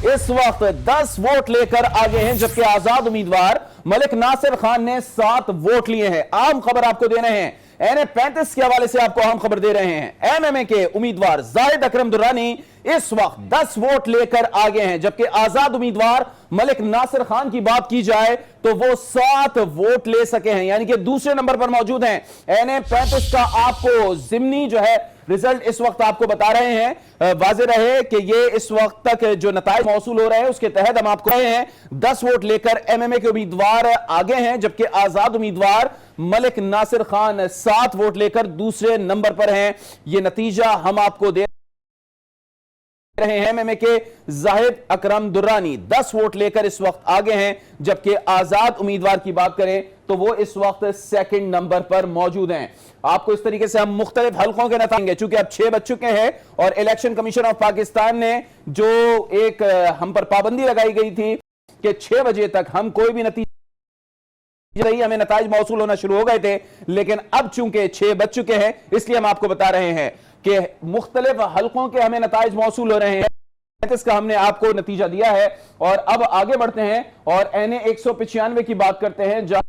इस वक्त 10 वोट लेकर आगे हैं, जबकि आजाद उम्मीदवार मलिक नासिर खान ने 7 वोट लिए हैं। आम खबर आपको दे रहे हैं, NA-35 के हवाले से आपको अहम खबर दे रहे हैं। MMA के उम्मीदवार जाहिद अकरम दुर्रानी इस वक्त 10 वोट लेकर आगे हैं, जबकि आजाद उम्मीदवार मलिक नासिर खान की बात की जाए तो वो 7 वोट ले सके हैं, यानी कि दूसरे नंबर पर मौजूद हैं। NA-35 का आपको जिमनी जो है रिजल्ट इस वक्त आपको बता रहे हैं। वाज़ेह रहे कि ये इस वक्त तक जो नताइज मौसूल हो रहे हैं उसके तहत हम आपको रहे हैं 10 वोट लेकर MMA के उम्मीदवार आगे हैं, जबकि आजाद उम्मीदवार मलिक नासिर खान 7 वोट लेकर दूसरे नंबर पर हैं। ये नतीजा हम आपको दे रहे हैं। MMA के जाहिद अकरम दुर्रानी 10 वोट लेकर इस वक्त आगे हैं, जबकि आजाद उम्मीदवार की बात करें तो वो इस वक्त सेकंड नंबर पर मौजूद हैं। आपको इस तरीके से हम मुख्तलिफ हलकों के नतीजे, चूंकि अब 6 बज चुके हैं और इलेक्शन कमीशन ऑफ पाकिस्तान ने जो एक हम पर पाबंदी लगाई गई थी कि 6 बजे तक हम कोई भी नतीजा नहीं, हमें नताइज मौसूल होना शुरू हो गए थे, लेकिन अब चूंकि 6 बज चुके हैं इसलिए हम आपको बता रहे हैं कि मुख्तलिफ हलकों के हमें नताइज मौसूल हो रहे हैं। इसका हमने आपको नतीजा दिया है और अब आगे बढ़ते हैं और NA-195 की बात करते हैं, जहां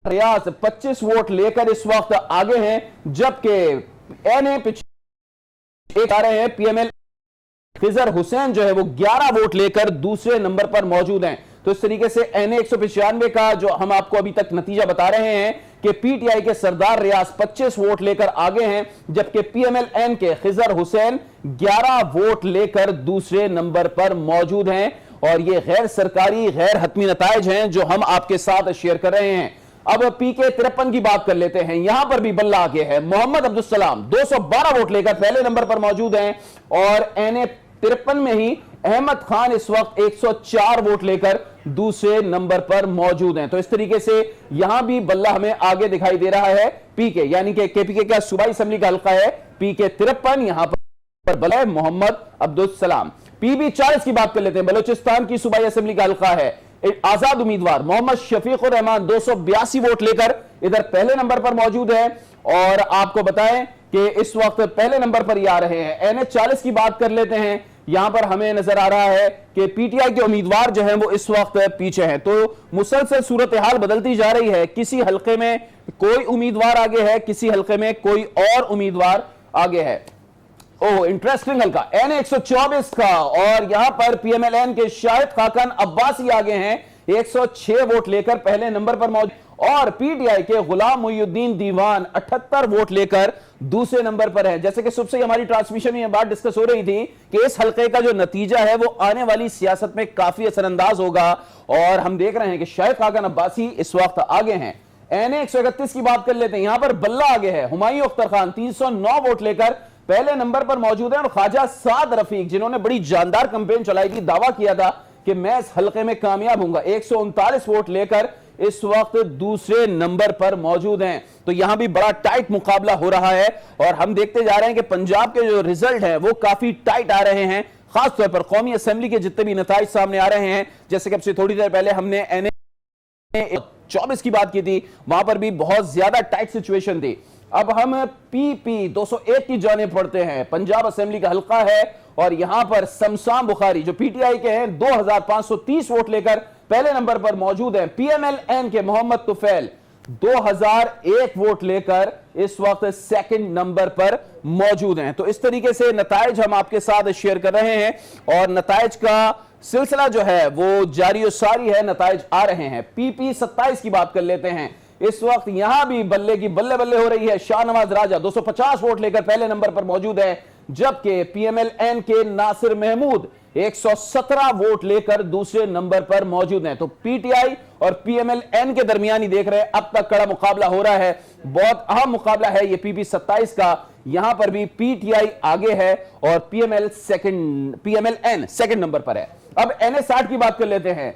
रियाज 25 वोट लेकर इस वक्त आगे हैं, जबकि NA-1 आ रहे हैं PML खिजर हुसैन जो है वो 11 वोट लेकर दूसरे नंबर पर मौजूद हैं। तो इस तरीके से NA-195 का जो हम आपको अभी तक नतीजा बता रहे हैं कि PTI के सरदार रियाज 25 वोट लेकर आगे हैं, जबकि PML-N के खिजर हुसैन 11 वोट लेकर दूसरे नंबर पर मौजूद हैं। और ये गैर सरकारी गैर हतमी नताइज हैं जो हम आपके साथ शेयर कर रहे हैं। अब PK-53 की बात कर लेते हैं। यहां पर भी बल्ला आगे है। मोहम्मद अब्दुल सलाम 212 वोट लेकर पहले नंबर पर मौजूद हैं और NA-53 में ही अहमद खान इस वक्त 104 वोट लेकर दूसरे नंबर पर मौजूद हैं। तो इस तरीके से यहां भी बल्ला हमें आगे दिखाई दे रहा है। PK यानी कि KPK का सूबाई असेंबली का हल्का है PK-53, यहां पर बल्ला है मोहम्मद अब्दुल सलाम। PB-40 की बात कर लेते हैं। बलोचिस्तान की सूबाई असेंबली का हल्का है। आजाद उम्मीदवार मोहम्मद शफीकुर रहमान 282 वोट लेकर इधर पहले नंबर पर मौजूद है। और आपको बताएं कि इस वक्त पहले नंबर पर ही आ रहे हैं। NA-40 की बात कर लेते हैं। यहां पर हमें नजर आ रहा है कि PTI के उम्मीदवार जो हैं वो इस वक्त पीछे हैं। तो मुसलसल सूरत हाल बदलती जा रही है। किसी हल्के में कोई उम्मीदवार आगे है, किसी हल्के में कोई और उम्मीदवार आगे है। ओह, इंटरेस्टिंग हल्का NA-124 का, और यहां पर PML-N के शाहिद खाकन अब्बासी आगे हैं 106 वोट लेकर पहले नंबर पर मौजूद, और PTI के गुलाम मुहिउद्दीन दीवान 78 वोट लेकर दूसरे नंबर पर है। जैसे कि सुबह से हमारी ट्रांसमिशन में यह बात डिस्कस हो रही थी कि इस हल्के का जो नतीजा है वो आने वाली सियासत में काफी असरअंदाज होगा, और हम देख रहे हैं कि शाहिद खाकन अब्बासी इस वक्त आगे हैं। NA-131 की बात कर लेते हैं। यहां पर बल्ला आगे है। हुमायूं अख्तर खान 309 वोट लेकर पहले नंबर पर मौजूद है, और ख्वाजा साद रफीक जिन्होंने बड़ी जानदार कैंपेन चलाई थी, दावा किया था कि मैं इस हल्के में कामयाब हूंगा, 139 वोट लेकर इस वक्त दूसरे नंबर पर मौजूद हैं। तो यहां भी बड़ा टाइट मुकाबला हो रहा है, और हम देखते जा रहे हैं कि पंजाब के जो रिजल्ट है वो काफी टाइट आ रहे हैं। खासतौर पर कौमी असेंबली के जितने भी नताइज सामने आ रहे हैं, जैसे कि अब से थोड़ी देर पहले हमने NA-24 की बात की थी, वहां पर भी बहुत ज्यादा टाइट सिचुएशन थी। अब हम PP-201 की जानिब पढ़ते हैं। पंजाब असेंबली का हल्का है, और यहां पर समसाम बुखारी जो PTI के हैं 2530 वोट लेकर पहले नंबर पर मौजूद हैं। PML-N के मोहम्मद तुफैल 2001 वोट लेकर इस वक्त सेकंड नंबर पर मौजूद हैं। तो इस तरीके से नताइज हम आपके साथ शेयर कर रहे हैं, और नताइज का सिलसिला जो है वो जारी और सारी है, नताइज आ रहे हैं। PP-27 की बात कर लेते हैं। इस वक्त यहां भी बल्ले की बल्ले बल्ले हो रही है। शाहनवाज राजा 250 वोट लेकर पहले नंबर पर मौजूद है, जबकि PML-N के नासिर महमूद 117 वोट लेकर दूसरे नंबर पर मौजूद हैं। तो PTI और PML-N के दरमियान ही देख रहे हैं, अब तक कड़ा मुकाबला हो रहा है। बहुत अहम मुकाबला है ये PP-27 का। यहां पर भी PTI आगे है और PML-N सेकंड नंबर पर है। अब NA-60 की बात कर लेते हैं,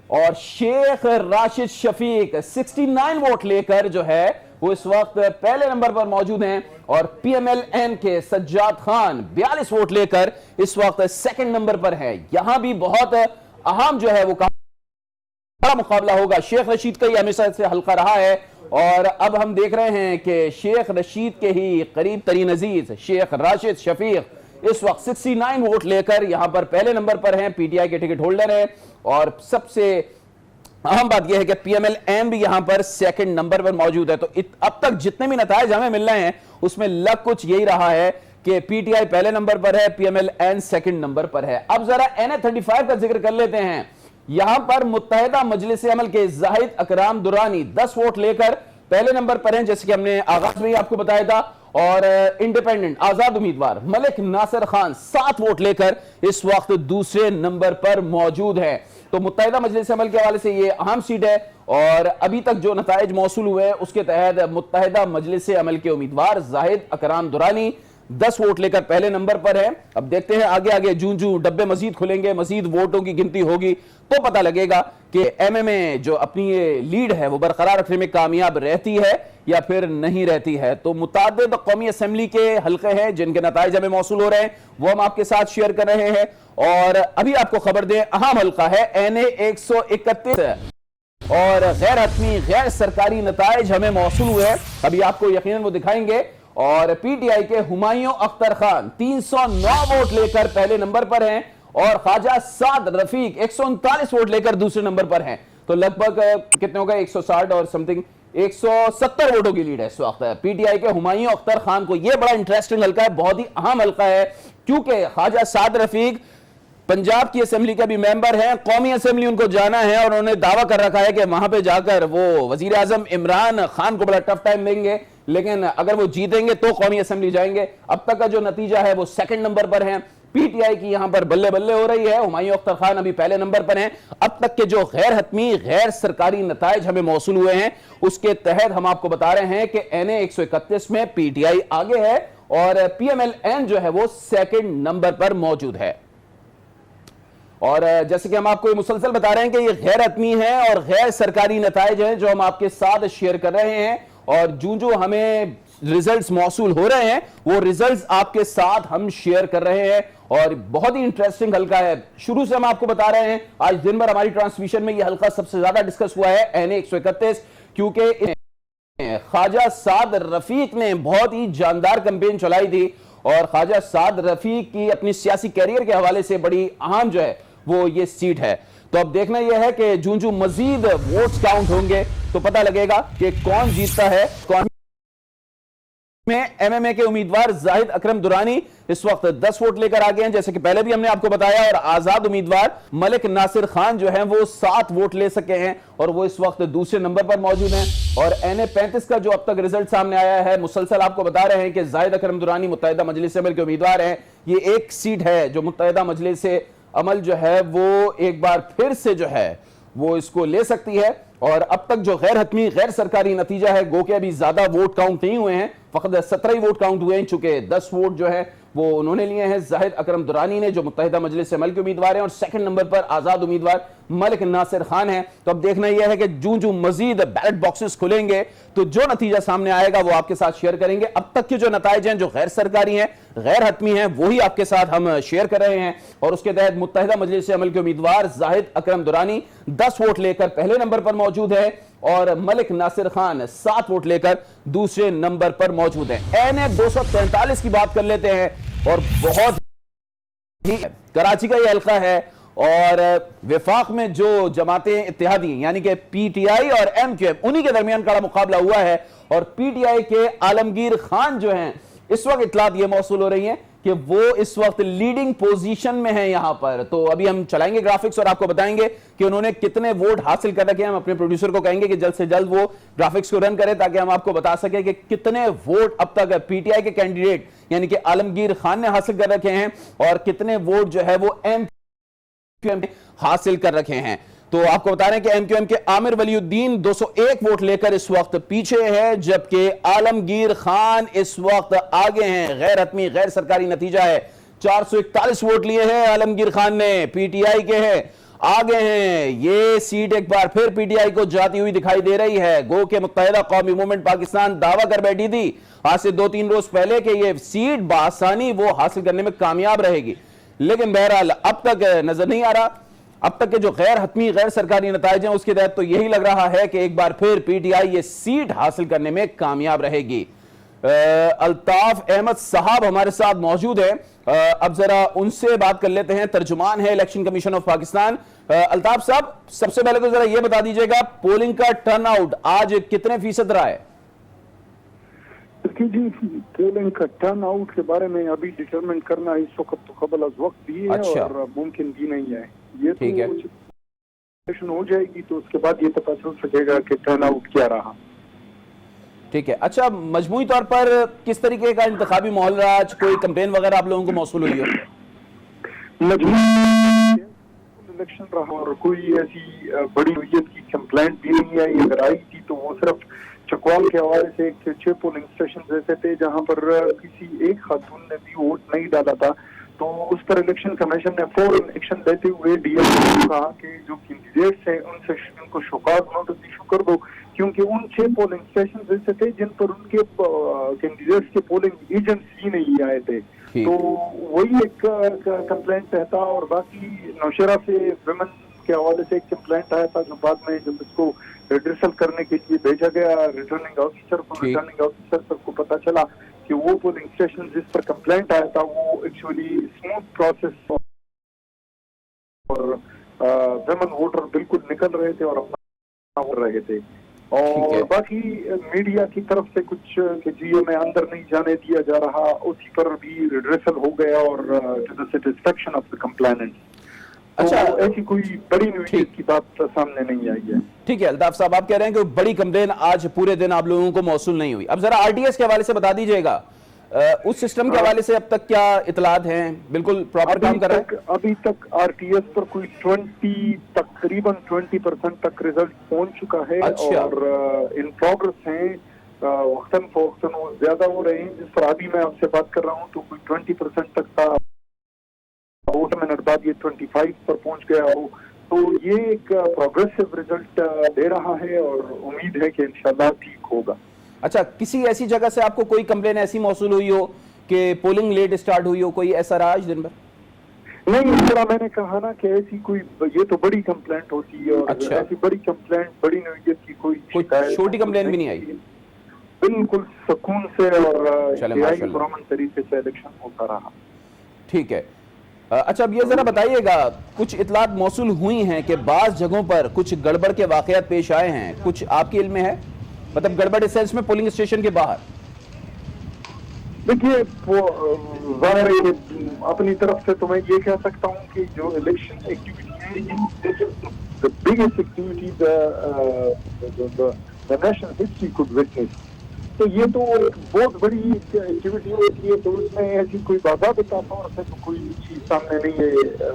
और शेख राशिद शफीक 69 वोट लेकर जो है वो इस वक्त पहले नंबर पर मौजूद हैं, और PML-N के सज्जाद खान 42 वोट लेकर इस वक्त सेकंड नंबर पर है। यहां भी बहुत अहम जो है वो बड़ा मुकाबला होगा। शेख रशीद का ही हमेशा से हल्का रहा है, और अब हम देख रहे हैं कि शेख रशीद के ही करीब तरीन अजीज शेख राशिद शफीक इस वक्त 69 वोट लेकर यहां पर पहले नंबर पर हैं, पीटीआई के टिकट होल्डर हैं। और सबसे अहम बात यह है कि पीएमएल-एन भी यहां पर सेकंड नंबर पर मौजूद है। तो अब तक जितने भी नतायज हमें मिल रहे हैं उसमें लग कुछ यही रहा है कि पीटीआई पहले नंबर पर है, पीएमएल-एन सेकंड नंबर पर है। अब जरा NA-35 का जिक्र कर लेते हैं। यहां पर मुत्तहिदा मजलिस अमल के जाहिद अकराम दुरानी 10 वोट लेकर पहले नंबर पर हैं, जैसे कि हमने आगाज में ही आपको बताया था। और इंडिपेंडेंट आजाद उम्मीदवार मलिक नासिर खान 7 वोट लेकर इस वक्त दूसरे नंबर पर मौजूद है। तो मुत्तहिदा मजलिस अमल के हवाले से ये अहम सीट है। और अभी तक जो नताइज मौसूल हुए हैं उसके तहत मुत्तहिदा मजलिस अमल के उम्मीदवार जाहिद अकराम दुरानी 10 वोट लेकर पहले नंबर पर है। अब देखते हैं आगे आगे जूं जूं डब्बे मजीद खुलेंगे, मजीद वोटों की गिनती होगी तो पता लगेगा कि एमएमए जो अपनी ये लीड है वो बरकरार रखने में कामयाब रहती है या फिर नहीं रहती है। तो मुतादिद कौमी असेंबली के हल्के हैं जिनके नताइज हमें मौसूल हो रहे हैं, वो हम आपके साथ शेयर कर रहे हैं। और अभी आपको खबर दें, अहम हल्का है NA-131 और गैर हतमी गैर सरकारी नताइज हमें मौसूल हुए हैं, अभी आपको यकीनन वो दिखाएंगे। और पीटीआई के हुमायूं अख्तर खान 309 वोट लेकर पहले नंबर पर हैं और ख्वाजा साद रफीक 139 वोट लेकर दूसरे नंबर पर हैं। तो लगभग कितने होगा, 160 और समथिंग 170 वोटों की लीड है इस वक्त पीटीआई के हुमायूं अख्तर खान को। यह बड़ा इंटरेस्टिंग हल्का है, बहुत ही अहम हल्का है, क्योंकि ख्वाजा साद रफीक पंजाब की असेंबली का भी मेंबर है, कौमी असेंबली उनको जाना है और उन्होंने दावा कर रखा है कि वहां पे जाकर वो वजीर आजम इमरान खान को बड़ा टफ टाइम देंगे, लेकिन अगर वो जीतेंगे तो कौमी असेंबली जाएंगे। अब तक का जो नतीजा है वो सेकंड नंबर पर है। पीटीआई की यहां पर बल्ले बल्ले हो रही है, हुमायूं अख्तर खान अभी पहले नंबर पर हैं। अब तक के जो गैर हतमी गैर सरकारी नताइज हमें मौसूल हुए हैं उसके तहत हम आपको बता रहे हैं कि NA-131 में पीटीआई आगे है और पीएमएल-एन जो है वो सेकंड नंबर पर मौजूद है। और जैसे कि हम आपको मुसलसल बता रहे हैं कि ये गैर हतमी है और गैर सरकारी नताइज हैं जो हम आपके साथ शेयर कर रहे हैं। और जो हमें रिजल्ट्स मौसूल हो रहे हैं वो रिजल्ट्स आपके साथ हम शेयर कर रहे हैं। और बहुत ही इंटरेस्टिंग हल्का है, शुरू से हम आपको बता रहे हैं। आज दिन भर हमारी ट्रांसमिशन में यह हल्का सबसे ज्यादा डिस्कस हुआ है NA-131, क्योंकि ख्वाजा साद रफीक ने बहुत ही जानदार कैंपेन चलाई थी और ख्वाजा साद रफीक की अपनी सियासी कैरियर के हवाले से बड़ी अहम जो है वो ये सीट है। तो अब देखना यह है कि जूं मजीद वोट्स काउंट होंगे तो पता लगेगा कि कौन जीतता है। कौन में एमएमए के उम्मीदवार जाहिद अकरम दुरानी इस वक्त 10 वोट लेकर आगे हैं, जैसे कि पहले भी हमने आपको बताया। और आजाद उम्मीदवार मलिक नासिर खान जो हैं वो 7 वोट ले सके हैं और वो इस वक्त दूसरे नंबर पर मौजूद हैं। और NA-35 का जो अब तक रिजल्ट सामने आया है, मुसलसल आपको बता रहे हैं कि जाहिद अकरम दुरानी मुत्तहिदा मजलिस अमल के उम्मीदवार हैं। ये एक सीट है जो मुत्तहिदा मजलिस अमल जो है वो एक बार फिर से जो है वो इसको ले सकती है। और अब तक जो गैर हतमी गैर सरकारी नतीजा है, गो के अभी ज्यादा वोट काउंट नहीं हुए हैं, फकत 17 ही वोट काउंट हुए हैं, चूंकि 10 वोट जो है वो उन्होंने लिए हैं जाहिद अकरम दुरानी ने जो मुत्तहिदा मजलिस अमल के उम्मीदवार हैं। और सेकंड नंबर पर आजाद उम्मीदवार मलिक नासिर खान है। तो अब देखना यह है कि जो मजीद बैलेट बॉक्सेस खुलेंगे तो जो नतीजा सामने आएगा वो आपके साथ शेयर करेंगे। अब तक के जो नताइज हैं जो गैर सरकारी हैं गैर हतमी हैं वही आपके साथ हम शेयर कर रहे हैं। और उसके तहत मुत्तहिदा मजलिस अमल के उम्मीदवार जाहिद अकरम दुरानी 10 वोट लेकर पहले नंबर पर मौजूद है और मलिक नासिर खान 7 वोट लेकर दूसरे नंबर पर मौजूद है। NA-243 की बात कर लेते हैं और बहुत ही कराची का यह हल्का है और विफाक में जो जमातें इत्तेहादी यानी कि पीटीआई और MQM उन्हीं के दरमियान कड़ा मुकाबला हुआ है। और पीटीआई के आलमगीर खान जो हैं इस वक्त इतलात ये मौसूल हो रही हैं कि वो इस वक्त लीडिंग पोजीशन में है यहां पर। तो अभी हम चलाएंगे ग्राफिक्स और आपको बताएंगे कि उन्होंने कितने वोट हासिल कर रखे हैं। हम अपने प्रोड्यूसर को कहेंगे कि जल्द से जल्द वो ग्राफिक्स को रन करें ताकि हम आपको बता सके कि कितने वोट अब तक पीटीआई के कैंडिडेट यानी कि आलमगीर खान ने हासिल कर रखे हैं और कितने वोट जो है वो MQM हासिल कर रखे हैं। तो आपको बता रहे हैं कि MQM के आमिर वलीउद्दीन 201 वोट लेकर इस वक्त पीछे है, जबकि आलमगीर खान इस वक्त आगे हैं। गैर हतमी गैर सरकारी नतीजा है, 441 वोट लिए हैं आलमगीर खान ने, पीटीआई के हैं आगे हैं। ये सीट एक बार फिर पीटीआई को जाती हुई दिखाई दे रही है। गो के मुत्तहिदा कौमी मूवमेंट पाकिस्तान दावा कर बैठी थी आज से 2-3 रोज पहले कि ये सीट बासानी वो हासिल करने में कामयाब रहेगी, लेकिन बहरहाल अब तक नजर नहीं आ रहा। अब तक के जो गैर हतमी गैर सरकारी नताइज हैं उसके तहत तो यही लग रहा है कि एक बार फिर पीटीआई ये सीट हासिल करने में कामयाब रहेगी। अल्ताफ अहमद साहब हमारे साथ मौजूद है। अब जरा उनसे बात कर लेते हैं, तर्जुमान है election Commission of Pakistan. Altaf साहब, सबसे पहले तो जरा यह बता दीजिएगा, पोलिंग का टर्नआउट आज कितने फीसद रहा है? जी, पोलिंग का टर्नआउट के बारे में अभी डिटरमिन करना इस वक्त तो कबल अज वक्त भी है। अच्छा। और मुमकिन भी नहीं है। ये तो हो जाएगी तो उसके बाद ये पता चल सकेगा कि टर्नआउट क्या रहा। ठीक है। अच्छा, मजमूई तौर पर किस तरीके का इंतखाबी माहौल रहा? आज कोई कंपेन वगैरह आप लोगों को मौसूल हुई हो? इलेक्शन रहा और कोई ऐसी बड़ी नोयत की कंप्लेंट भी नहीं आई। अगर आई थी तो वो सिर्फ चकवाल के हवाले से 6 पोलिंग स्टेशन ऐसे थे जहां पर किसी एक खातून ने भी वोट नहीं डाला था, तो उस पर इलेक्शन कमीशन ने फौरन एक्शन लेते हुए डीएम को कहा कि जो कैंडिडेट्स हैं उनसे उनको शोकाज नोटिस इशू कर दो, क्योंकि उन 6 पोलिंग स्टेशन ऐसे थे जिन पर उनके कैंडिडेट्स के पोलिंग एजेंट्स ही नहीं आए थे। तो वही एक कंप्लेंट रहता। और बाकी नौशेरा से विमेन के हवाले से एक कंप्लेंट आया था, जो बाद में जब इसको रिड्रेसल करने के लिए भेजा गया रिटर्निंग ऑफिसर को, रिटर्निंग ऑफिसर को पता चला कि वो पोलिंग स्टेशन जिस पर कंप्लेंट आया था वो एक्चुअली स्मूथ प्रोसेस और विमेन वोटर बिल्कुल निकल रहे थे और अपना वोट रहे थे। और बाकी मीडिया की तरफ से कुछ कि जी हमें अंदर नहीं जाने दिया जा रहा, उसी पर भी रिड्रेसल हो गया और to the satisfaction of the complainant. अच्छा, तो ऐसी कोई बड़ी न्यूज़ की बात सामने नहीं आई है। ठीक है अल्ताफ साहब, आप कह रहे हैं कि बड़ी कंप्लेन आज पूरे दिन आप लोगों को मौसूल नहीं हुई। अब जरा आरटीएस के हवाले से बता दीजिएगा, उस सिस्टम के हवाले से अब तक क्या इतलात हैं? बिल्कुल प्रॉपर काम कर रहा है? अभी तक आरटीएस पर कोई तकरीबन 20% तक रिजल्ट पहुंच चुका है। अच्छा। और इन प्रोग्रेस हैं, वक्तन फवक्तन वो ज्यादा हो रहे हैं। जिस पर अभी मैं आपसे बात कर रहा हूँ तो कोई 20% तक था, 2 मिनट बाद ये 25 पर पहुंच गया हो। तो ये एक प्रोग्रेसिव रिजल्ट दे रहा है और उम्मीद है कि इंशाल्लाह ठीक होगा। अच्छा, किसी ऐसी जगह से आपको कोई कंप्लेन ऐसी मौसूल हुई हो कि पोलिंग लेट स्टार्ट हुई हो, कोई ऐसा रहा आज दिन भर? नहीं, इस तरह मैंने कहा ना कि ऐसी कोई, ये तो बड़ी कंप्लेंट होती है और अच्छा। ऐसी बड़ी कंप्लेंट, बड़ी नोयत की कोई छोटी कंप्लेन भी नहीं आई? बिल्कुल सुकून से और पुरअमन तरीके से इलेक्शन होता रहा। ठीक है। अच्छा, अब ये जरा बताइएगा, कुछ इतलात मौसूल हुई हैं कि बाज़ जगहों पर कुछ गड़बड़ के वाकयात पेश आए हैं, कुछ आपके इल्म में है? मतलब गड़बड़ इस सेंस में पोलिंग स्टेशन के बाहर? देखिए, जाहिर है कि अपनी तरफ से तो मैं ये कह सकता हूँ कि जो इलेक्शन एक्टिविटी है, the biggest activity the national history could witness, तो ये तो एक बहुत बड़ी एक्टिविटी होती है। तो उसमें ऐसी कोई बाधा बताता और तो कोई चीज सामने नहीं है।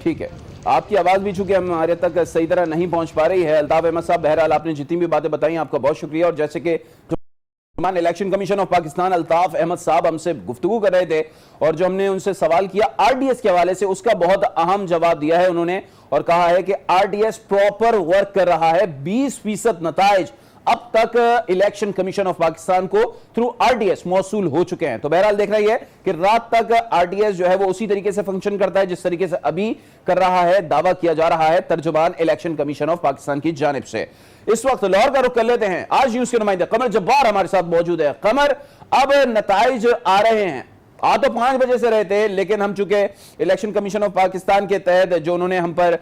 ठीक है, आपकी आवाज भी चूंकि हमारे तक सही तरह नहीं पहुंच पा रही है। अल्ताफ अहमद साहब, बहरहाल आपने जितनी भी बातें बताई आपका बहुत शुक्रिया। और जैसे कि Election Commission of Pakistan Altaf Ahmad साहब हमसे गुफ्तगू कर रहे थे और जो हमने उनसे सवाल किया आरडीएस के हवाले से, उसका बहुत अहम जवाब दिया है उन्होंने और कहा है कि आरडीएस प्रॉपर वर्क कर रहा है। 20% नताइज अब तक इलेक्शन कमीशन ऑफ पाकिस्तान को थ्रू आरडीएस मौसूल हो चुके हैं। तो बहरहाल देख रही है कि रात तक आरडीएस जो है वो उसी तरीके से फंक्शन करता है जिस तरीके से अभी कर रहा है, दावा किया जा रहा है तर्जुमान इलेक्शन कमीशन ऑफ पाकिस्तान की जानिब से। इस वक्त लाहौर का रुख कर लेते हैं, आज न्यूज़ के नुमाइंदे कमर जब्बार हमारे साथ मौजूद है। कमर, अब नताइज आ रहे हैं, आ तो 5 बजे से रहे थे, लेकिन हम चूंकि इलेक्शन कमीशन ऑफ पाकिस्तान के तहत जो उन्होंने हम पर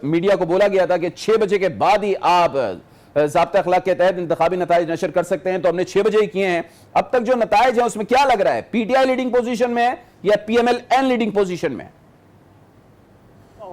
मीडिया को बोला गया था कि 6 बजे के बाद ही आप ज़ाब्ता अखलाक के तहत इंतखाबी नताइज नशर कर सकते हैं, तो हमने 6 बजे ही किए हैं। अब तक जो नताइज है उसमें क्या लग रहा है, पीटीआई लीडिंग पोजीशन में है या पीएमएल-एन लीडिंग पोजीशन में?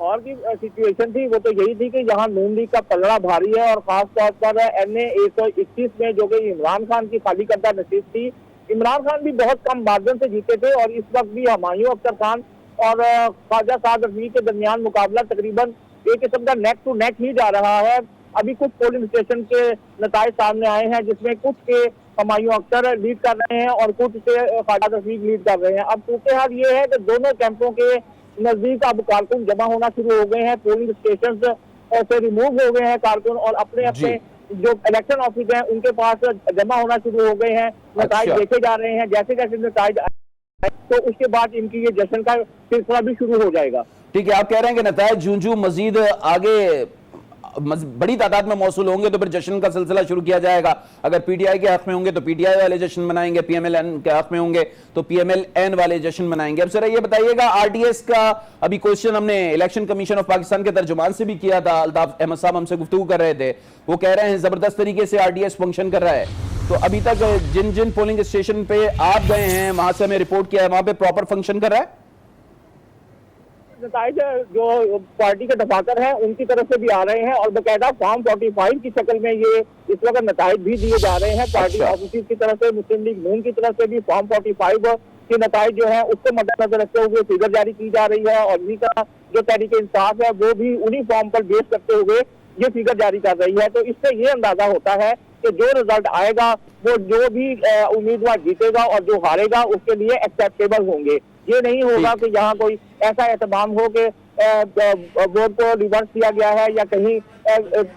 और की सिचुएशन थी वो तो यही थी कि यहाँ नून लीग का पलड़ा भारी है और खास तौर पर एनए 121 में जो कि इमरान खान की खाली करदा नसीब थी। इमरान खान भी बहुत कम मार्जिन से जीते थे और इस वक्त भी हुमायूं अख्तर खान और ख्वाजा साद रफी के दरमियान मुकाबला तकरीबन एक किस्म का नेक टू नेक ही जा रहा है। अभी कुछ पोलिंग स्टेशन के नताइज सामने आए हैं जिसमें कुछ के हुमायूं अख्तर लीड कर रहे हैं और कुछ के ख्वाजा रफीक लीड कर रहे हैं। अब सूरत हाल ये है कि दोनों कैंपों के नजदीक अब कारकुन जमा होना शुरू हो गए हैं, पोलिंग स्टेशन से रिमूव हो गए हैं कारकुन और अपने अपने जो इलेक्शन ऑफिस हैं उनके पास जमा होना शुरू हो गए हैं। नताइज देखे जा रहे हैं, जैसे जैसे नताइज तो उसके बाद इनकी ये जश्न का सिलसिला भी शुरू हो जाएगा। ठीक है, आप कह रहे हैं कि नताइज जूं जूं मजीद आगे बड़ी तादाद में मौसूल होंगे तो फिर जश्न का सिलसिला शुरू किया जाएगा। अगर पीटीआई के हक में होंगे तो पीटीआई वाले जश्न मनाएंगे, पीएमएल-एन के हक में होंगे तो पीएमएल-एन वाले जश्न मनाएंगे। अब सर ये बताइएगा, आरटीएस का अभी क्वेश्चन हमने इलेक्शन कमीशन ऑफ पाकिस्तान के तर्जुमान से भी किया था, अल्ताफ अहमद साहब हमसे गुफ्तगू कर रहे थे, वो कह रहे हैं जबरदस्त तरीके से आरटीएस फंक्शन कर रहा है। तो अभी तक जिन जिन पोलिंग स्टेशन पे आप गए हैं वहां से हमें रिपोर्ट किया है, वहां पे प्रॉपर फंक्शन कर रहा है? नताइज जो पार्टी के दफातर हैं उनकी तरफ से भी आ रहे हैं और बाकायदा फॉर्म 45 की शक्ल में ये इस वक्त नताइज भी दिए जा रहे हैं। पार्टी ऑफिस की तरफ से, मुस्लिम लीग नून की तरफ से भी फॉर्म 45 के नताइज जो है उसको मद्देनजर रखते हुए फिगर जारी की जा रही है और इन्हीं का जो तहरीक इंसाफ है वो भी उन्हीं फॉर्म पर बेस करते हुए ये फिगर जारी कर रही है। तो इससे ये अंदाजा होता है कि जो रिजल्ट आएगा वो जो भी उम्मीदवार जीतेगा और जो हारेगा उसके लिए एक्सेप्टेबल होंगे। ये नहीं होगा कि यहाँ कोई ऐसा एहतमाम हो कि वोट को रिवर्स किया गया है या कहीं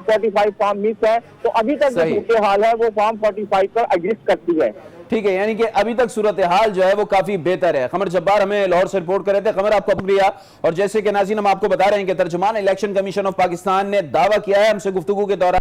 45 फॉर्म मिस है। तो अभी तक जो सूरत हाल है वो फॉर्म 45 पर एग्जिस्ट करती है। ठीक है, यानी कि अभी तक सूरत हाल जो है वो काफी बेहतर है। कमर जब्बार हमें लाहौर से रिपोर्ट कर रहे थे। कमर, आपका शुक्रिया। और जैसे कि नाज़रीन हम आपको बता रहे हैं कि तर्जुमान इलेक्शन कमीशन ऑफ पाकिस्तान ने दावा किया है हमसे गुफ्तगू के दौरान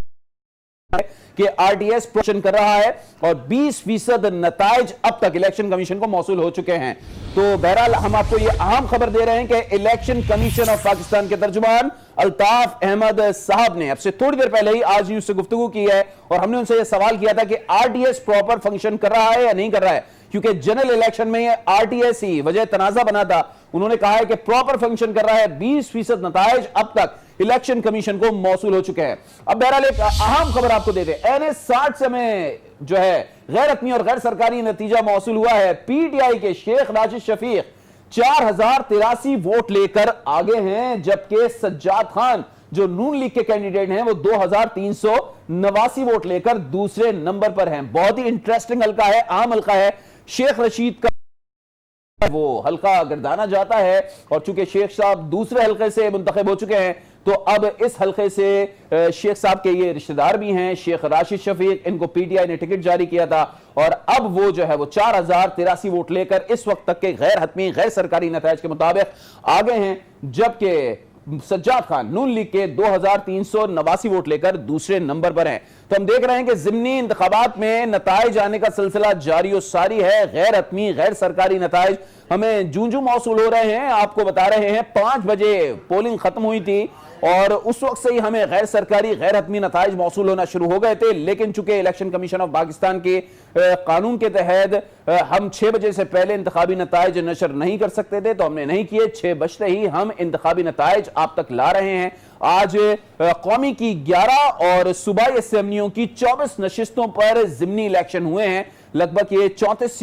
कि आरटीएस प्रोशन कर रहा है और 20% नताइज अब तक इलेक्शन कमीशन को मौसूल हो चुके हैं। तो बहरहाल हम आपको यह अहम खबर दे रहे हैं कि इलेक्शन कमीशन ऑफ पाकिस्तान के तर्जुमान अल्ताफ अहमद साहब ने अब से थोड़ी देर पहले ही आज न्यूज से गुफ्तगू की है और हमने उनसे यह सवाल किया था कि आरटीएस प्रॉपर फंक्शन कर रहा है या नहीं कर रहा है, क्योंकि जनरल इलेक्शन में ये आरटीएस ही वजह तनाजा बना था। उन्होंने कहा है कि प्रॉपर फंक्शन कर रहा है, 20% नताइज अब तक इलेक्शन कमीशन को मौसूल हो चुके हैं। अब बहरहाल एक अहम खबर आपको देते हैं, NS-60 से में जो है गैर हतमी और गैर सरकारी नतीजा मौसूल हुआ है। पीटीआई के शेख राशिद शफीक 4083 वोट लेकर आगे हैं, जबकि सज्जाद खान जो नून लीग के कैंडिडेट हैं वो 2389 वोट लेकर दूसरे नंबर पर हैं। बहुत ही इंटरेस्टिंग हल्का है, अहम हल्का है। शेख रशीद का वो हल्का गर्दाना जाता है और चूंकि शेख साहब दूसरे हल्के से मुंतखब हो चुके हैं तो अब इस हल्के से शेख साहब के ये रिश्तेदार भी हैं, शेख राशिद शफीक, इनको पीटीआई ने टिकट जारी किया था और अब वो जो है वो 4083 वोट लेकर इस वक्त तक के गैर हतमी गैर सरकारी नताइज के मुताबिक आगे हैं, जबकि सज्जाद खान नून लीग के 2389 वोट लेकर दूसरे नंबर पर हैं। तो हम देख रहे हैं कि ज़िमनी इंतखाबात में नताइज आने का सिलसिला जारी और सारी है। गैर हतमी गैर सरकारी नताइज हमें जूं मौसूल हो रहे हैं। आपको बता रहे हैं 5 बजे पोलिंग खत्म हुई थी और उस वक्त से ही हमें गैर सरकारी गैर हतमी नताइज मौसूल होना शुरू हो गए थे, लेकिन चूंकि इलेक्शन कमीशन ऑफ पाकिस्तान के कानून के तहत हम 6 बजे से पहले इंतखाबी नताइज नशर नहीं कर सकते थे तो हमने नहीं किए। 6 बजते ही हम इंतखाबी नताइज आप तक ला रहे हैं। आज कौमी की 11 और सूबाई असेंबलियों की 24 नशिस्तों पर ज़िमनी इलेक्शन हुए हैं। लगभग ये 35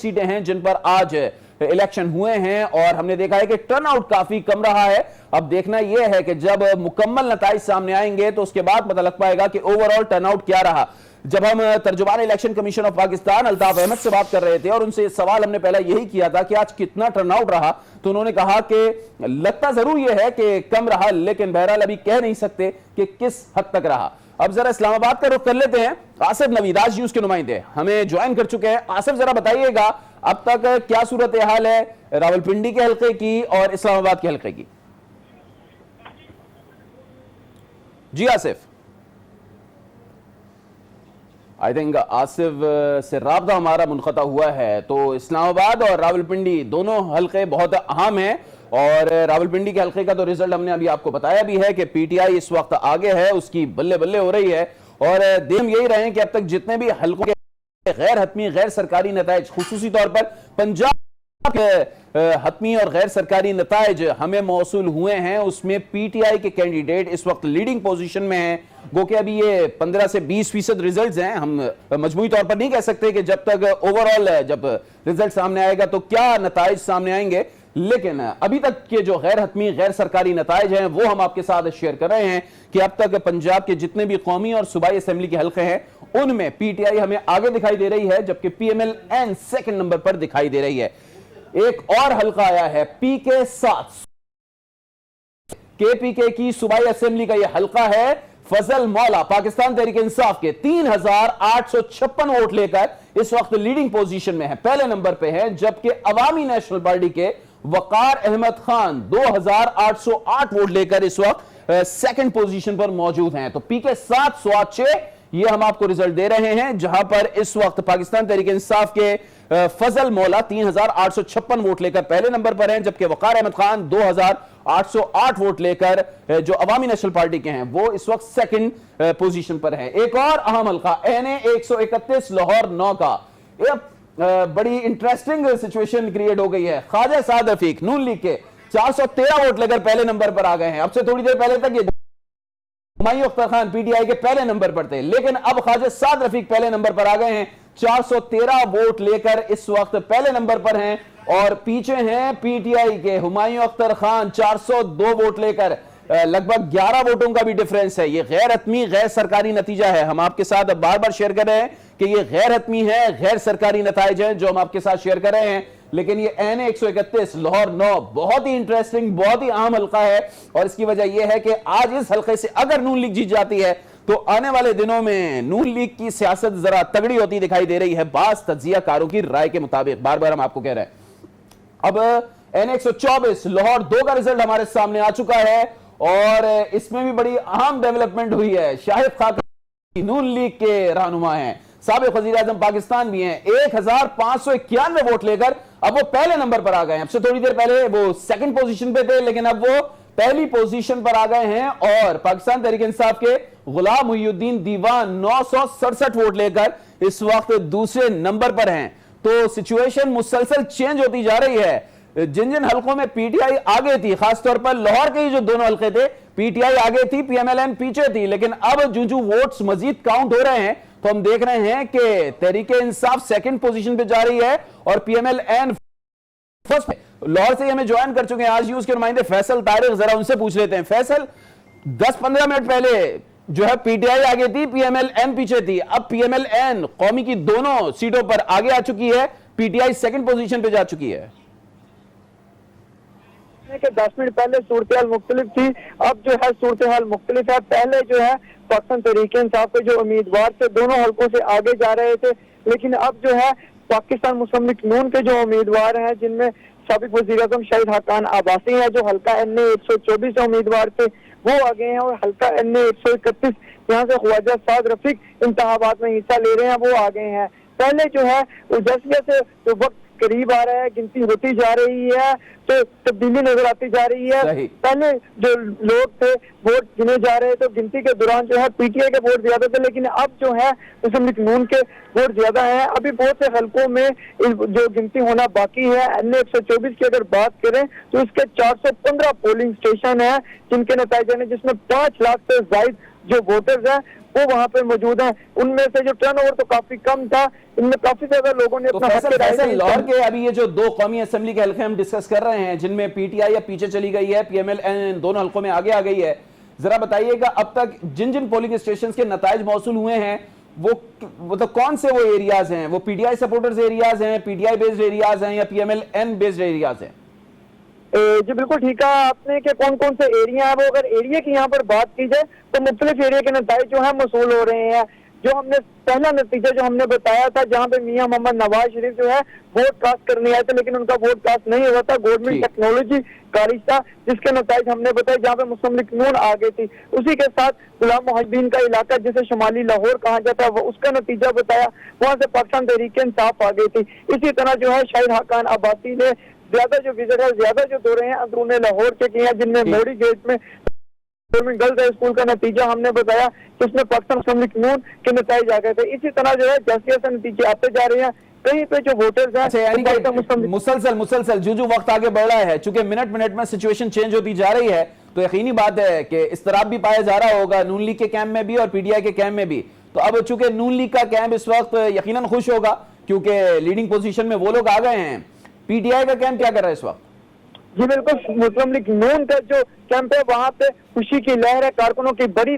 सीटें हैं जिन पर आज इलेक्शन हुए हैं और हमने देखा है कि टर्नआउट काफी कम रहा है। अब देखना यह है कि जब मुकम्मल नताइज सामने आएंगे तो उसके बाद पता लग पाएगा कि ओवरऑल टर्नआउट क्या रहा। जब हम तर्जुमान Election Commission of Pakistan Altaf Ahmed से बात कर रहे थे और उनसे सवाल हमने पहले यही किया था कि आज कितना टर्नआउट रहा, तो उन्होंने कहा कि लगता जरूर यह है कि कम रहा, लेकिन बहरहाल अभी कह नहीं सकते कि किस हद तक रहा। अब जरा इस्लामाबाद का रुख कर लेते हैं। आसिफ नवीद आज न्यूज के नुमाइंदे हमें ज्वाइन कर चुके हैं। आसिफ, जरा बताइएगा अब तक क्या सूरत हाल है रावलपिंडी के हल्के की और इस्लामाबाद के हल्के की? जी आसिफ, आई थिंक आसिफ से राब्ता हमारा मुनक़ता हुआ है। तो इस्लामाबाद और रावलपिंडी दोनों हल्के बहुत अहम हैं और रावलपिंडी के हल्के का तो रिजल्ट हमने अभी आपको बताया भी है कि पीटीआई इस वक्त आगे है, उसकी बल्ले बल्ले हो रही है। और देम यही रहे कि अब तक जितने भी हल्कों के गैर हतमी गैर सरकारी नताइज, खुसूसी तौर पर पंजाब के हतमी और गैर सरकारी नताइज हमें मौसूल हुए हैं, उसमें पीटीआई के कैंडिडेट इस वक्त लीडिंग पोजीशन में हैं। गो कि अभी ये 15 से 20% रिजल्ट्स हैं। हम मजमूई तौर पर नहीं कह सकते कि जब तक ओवरऑल जब रिजल्ट सामने आएगा तो क्या नताइज सामने आएंगे, लेकिन अभी तक के जो गैर हतमी गैर सरकारी नताइज हैं वो हम आपके साथ शेयर कर रहे हैं कि अब तक पंजाब के जितने भी कौमी और सूबाई असेंबली के हल्के हैं उनमें पीटीआई हमें आगे दिखाई दे रही है, जबकि पीएमएल-एन सेकंड नंबर पर दिखाई दे रही है। एक और हल्का आया है PK-7, KPK की सूबाई असेंबली का यह हल्का है। फजल मौला पाकिस्तान तहरीक इंसाफ के 3856 वोट लेकर इस वक्त लीडिंग पोजीशन में है, पहले नंबर पे है, जबकि अवामी नेशनल पार्टी के वकार अहमद खान 2808 वोट लेकर इस वक्त सेकंड पोजीशन पर मौजूद हैं। तो पी के 7 स्वाद 6 ये हम आपको रिजल्ट दे रहे हैं, जहां पर इस वक्त पाकिस्तान तहरीक इंसाफ के फजल मौला 3856 वोट लेकर पहले नंबर पर हैं, जबकि वकार अहमद खान 2808 वोट लेकर जो अवामी नेशनल पार्टी के हैं वो इस वक्त सेकंड पोजीशन पर है। एक और अहम हल्का NA 131 लाहौर 9 का बड़ी इंटरेस्टिंग सिचुएशन क्रिएट हो गई है। ख्वाजा साद रफीक नून लीग के 413 वोट लेकर पहले नंबर पर आ गए हैं। अब से थोड़ी देर पहले तक ये हुमायूं अख्तर खान PTI के पहले नंबर पर थे, लेकिन अब ख्वाजा साद रफीक पहले नंबर पर आ गए हैं, 413 वोट लेकर इस वक्त पहले नंबर पर हैं। और पीछे हैं PTI के हुमायूं अख्तर खान 402 वोट लेकर, लगभग 11 वोटों का भी डिफरेंस है। ये गैर हतमी गैर सरकारी नतीजा है, हम आपके साथ बार बार शेयर कर रहे हैं कि ये गैर हतमी है, गैर सरकारी नताइज हैं जो हम आपके साथ शेयर कर रहे हैं। लेकिन ये NA 131 लाहौर 9 बहुत ही इंटरेस्टिंग, बहुत ही अहम हल्का है, और इसकी वजह यह है कि आज इस हल्के से अगर नून लीग जीत जाती है तो आने वाले दिनों में नून लीग की सियासत जरा तगड़ी होती दिखाई दे रही है, बास तज्जियाकारों की राय के मुताबिक। बार बार हम आपको कह रहे हैं। अब NA 124 लाहौर 2 का रिजल्ट हमारे सामने आ चुका है, और इसमें भी बड़ी अहम डेवलपमेंट हुई है। शाहिद खाकन नून लीग के रहनुमा हैं, साबिक वज़ीर आज़म पाकिस्तान भी हैं, 1591 वोट लेकर अब वो पहले नंबर पर आ गए हैं। अब से थोड़ी देर पहले वो सेकंड पोजीशन पे थे, लेकिन अब वो पहली पोजीशन पर आ गए हैं। और पाकिस्तान तहरीक इंसाफ के गुलाम मुहिउद्दीन दीवान 967 वोट लेकर इस वक्त दूसरे नंबर पर हैं। तो सिचुएशन मुसलसल चेंज होती जा रही है। जिन जिन हलकों में PTI आगे थी, खासतौर पर लाहौर के जो दोनों हलके थे, PTI आगे थी, PMLN पीछे थी, लेकिन अब जो वोट्स मजीद काउंट हो रहे हैं तो हम देख रहे हैं कि तहरीके इंसाफ सेकंड पोजीशन पे जा रही है और PMLN फर्स्ट पे। लाहौर से हमें ज्वाइन कर चुके हैं आज न्यूज के नुमाइंदे फैसल तारिक, जरा उनसे पूछ लेते हैं। फैसल, 10-15 मिनट पहले जो है PTI आगे थी, PMLN पीछे थी, अब PMLN कौमी की दोनों सीटों पर आगे आ चुकी है, PTI सेकंड पोजीशन पे जा चुकी है। के 10 मिनट पहले सूरत हाल मुख्तलिफ थी, अब जो है सूरत हाल मुख्तलिफ है। पहले जो है पाकिस्तान तहरीक इंसाफ के जो उम्मीदवार थे दोनों हलकों से आगे जा रहे थे, लेकिन अब जो है पाकिस्तान मुस्लिम लीग नून के जो उम्मीदवार हैं, जिनमें साबिक वज़ीर आज़म शाहिद खाकन आबासी हैं, जो हल्का NA 124 से उम्मीदवार थे वो आगे हैं, और हल्का NA 131 यहाँ से ख्वाजा साद रफीक इंतखाबात में हिस्सा ले रहे हैं, वो आगे हैं। पहले जो है जैसे जैसे जो वक्त करीब आ रहा है, गिनती होती जा रही है, तो तब्दीली नजर आती जा रही है। पहले जो लोग थे वोट गिने जा रहे, तो गिनती के दौरान जो है PTI के वोट ज्यादा थे, लेकिन अब जो है मुस्लिम लीग नून के वोट ज्यादा हैं। अभी बहुत से हलकों में जो गिनती होना बाकी है। NA 124 की अगर बात करें तो इसके 415 पोलिंग स्टेशन है, जिनके नतीजे ने जिसमें 5 लाख से ज्यादा जो वोटर्स हैं वो वहाँ पे मौजूद हैं। उनमें से जो टर्नओवर तो काफी कम था, इनमें काफी ज्यादा लोगों ने अपना लाहौर के अभी ये जो 2 कौमी असेंबली के हल्के हम डिस्कस कर रहे हैं, जिनमें PTI या पीछे चली गई है, PMLN दोनों हल्कों में आगे आ गई है, जरा बताइएगा अब तक जिन जिन पोलिंग स्टेशन के नताइज मौसूल हुए हैं वो तो कौन से वो एरियाज हैं? वो PTI सपोर्टर्स एरियाज हैं, PTI बेस्ड एरियाज हैं, या PMLN बेस्ड एरियाज हैं? जी बिल्कुल ठीक है आपने कि कौन कौन से एरिया है वो। अगर एरिया की यहाँ पर बात की जाए तो मुख्तलिफ एरिया के नतीजे जो है मौसूल हो रहे हैं। जो हमने पहला नतीजा जो हमने बताया था, जहाँ पे मियां मोहम्मद नवाज शरीफ जो है वोट कास्ट करने आए थे, लेकिन उनका वोट कास्ट नहीं हुआ था, गवर्नमेंट टेक्नोलॉजी कॉलेज था, जिसके नतीजे हमने बताए, जहाँ पे मुस्लिम लीग नून आ गई थी। उसी के साथ गुलाम मुहिउद्दीन का इलाका जिसे शुमाली लाहौर कहा जाता है, वो उसका नतीजा बताया, वहाँ से पाकिस्तान तहरीक इंसाफ आ गई थी। इसी तरह जो है शाहिद खाकन आबासी ने ज्यादा जो विजिट है, ज्यादा जो दौरे हैं अंदरून लाहौर के किए हैं, जिनमें मोड़ी गेट में गवर्नमेंट गर्ल्स हाई स्कूल का नतीजा हमने बताया कि उसमें पाकिस्तान मुस्लिम लीग नून के नतीजे आ गए थे। इसी तरह जो है जैसे जैसे नतीजे आते जा रहे हैं, कहीं पे जो वोटर्स हैं मुसलसल जो वक्त आगे बढ़ रहा है, चूंकि मिनट मिनट में सिचुएशन चेंज होती जा रही है, तो यकीनी बात है कि इस्तराब भी पाया जा रहा होगा नून लीग के कैंप में भी और PTI के कैंप में भी। तो अब चूंकि नून लीग का कैंप इस वक्त यकीनन खुश होगा क्योंकि लीडिंग पोजीशन में वो लोग आ गए हैं। PTI का कैंप क्या कर रहा है इस वक्त? जी बिल्कुल, मुस्लिम लीग नून का जो कैंप है वहाँ पे खुशी की लहर है, कारकुनों की बड़ी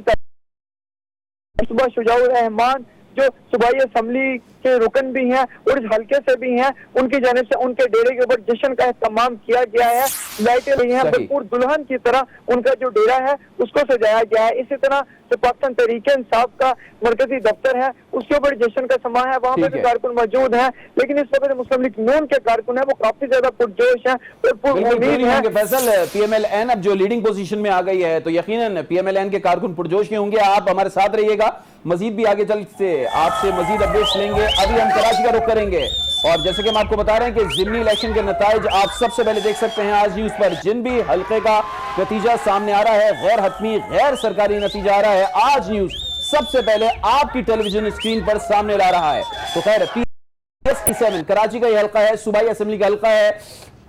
सुबह शुजाउर रहमान जो सूबाई असेंबली के रुकन भी हैं और इस हल्के से भी हैं, उनकी जानिब से उनके डेरे के ऊपर जश्न का एहतमाम किया गया है, लाइटें लगी हैं, भरपूर दुल्हन की तरह उनका जो डेरा है उसको सजाया गया है। इसी तरह जो पाकिस्तान तहरीक इंसाफ का मरकजी दफ्तर है उसके ऊपर जश्न का समा है, वहाँ पे भी कारकुन मौजूद है। लेकिन इस वक्त मुस्लिम लीग नून के कारकुन है वो काफी ज्यादा पुरजोश है और उम्मीद है। फैसल, पीएमएल-एन अब जो लीडिंग पोजीशन में आ गई है तो यकीनन पीएमएल-एन के कारकुन पुरजोश के होंगे। आप हमारे साथ रहिएगा, मजीद भी आगे चल से आपसे मजीद अपडेट्स लेंगे। अभी हम कराची का रुख करेंगे और जैसे कि हम आपको बता रहे हैं कि ज़िमनी इलेक्शन के नताइज आप सबसे पहले देख सकते हैं आज न्यूज पर। जिन भी हल्के का नतीजा सामने आ रहा है, गैर हतमी गैर सरकारी नतीजा आ रहा है, आज न्यूज सबसे पहले आपकी टेलीविजन स्क्रीन पर सामने ला रहा है। तो खैर PS7 कराची का यह हल्का है, सूबाई असेंबली का हल्का है।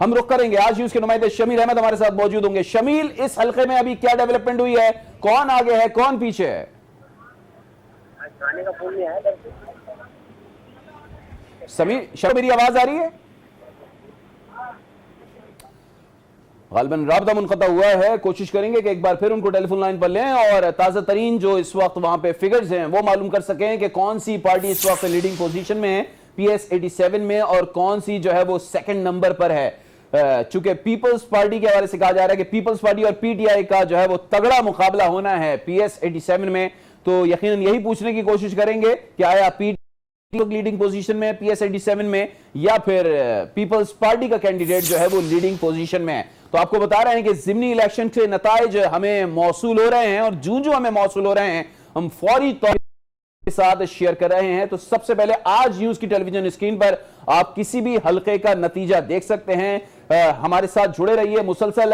हम रुख करेंगे, आज न्यूज के नुमाइंदे शमील अहमद हमारे साथ मौजूद होंगे। शमील, इस हल्के में अभी क्या डेवलपमेंट हुई है, कौन आगे है कौन पीछे है? समीर, मेरी आवाज आ रही है? गालिबन राब्ता मुनक़ता हुआ है। कोशिश करेंगे कि एक बार फिर उनको टेलीफोन लाइन पर लें और ताज़ा तरीन जो इस वक्त वहां पे फिगर्स हैं वो मालूम कर सकें कि कौन सी पार्टी इस वक्त लीडिंग पोजीशन में है PS87 में और कौन सी जो है वो सेकंड नंबर पर है। चूंकि पीपल्स पार्टी के हवाले से कहा जा रहा है कि पीपल्स पार्टी और PTI का जो है वो तगड़ा मुकाबला होना है PS87 में, तो यकीनन यही पूछने की कोशिश करेंगे कि आया लीडिंग पोजीशन में PS87 में या फिर पीपल्स पार्टी का कैंडिडेट जो है वो लीडिंग पोजीशन में है। तो आपको बता रहे हैं कि ज़िमनी इलेक्शन के नताइज हमें मौसूल हो रहे हैं और जो हमें मौसूल हो रहे हैं हम फौरी तौर के साथ शेयर कर रहे हैं। तो सबसे पहले आज न्यूज की टेलीविजन स्क्रीन पर आप किसी भी हल्के का नतीजा देख सकते हैं। हमारे साथ जुड़े रहिए, मुसलसल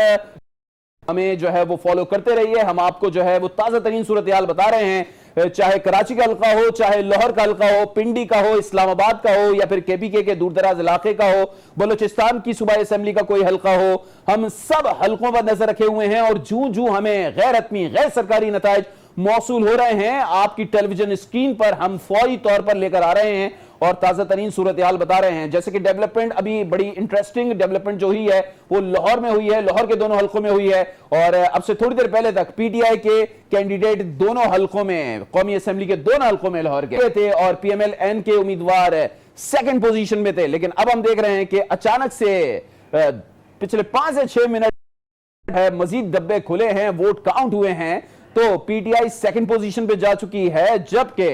हमें जो है वो फॉलो करते रहिए। हम आपको जो है वो ताजा तरीन सूरत हाल बता रहे हैं, चाहे कराची का हल्का हो, चाहे लाहौर का हल्का हो, पिंडी का हो, इस्लामाबाद का हो या फिर KPK के दूर दराज इलाके का हो, बलूचिस्तान की सूबाई असेंबली का कोई हल्का हो, हम सब हल्कों पर नजर रखे हुए हैं और जो हमें गैर हतमी गैर सरकारी नताइज मौसूल हो रहे हैं आपकी टेलीविजन स्क्रीन पर हम फौरी तौर पर लेकर आ रहे हैं और ताजा तरीन सूरत हाल बता रहे हैं। जैसे कि डेवलपमेंट अभी बड़ी इंटरेस्टिंग डेवलपमेंट जो हुई है वो लाहौर में हुई है, लाहौर के दोनों हल्कों में हुई है और अब से थोड़ी देर पहले तक PTI के कैंडिडेट दोनों हल्कों में, कौमी असेंबली के दोनों हल्कों में लाहौर के थे और PMLN के उम्मीदवार सेकंड पोजीशन में थे। लेकिन अब हम देख रहे हैं कि अचानक से पिछले 5 से 6 मिनट है, मजीद डब्बे खुले हैं, वोट काउंट हुए हैं तो PTI सेकंड पोजीशन पे जा चुकी है, जबकि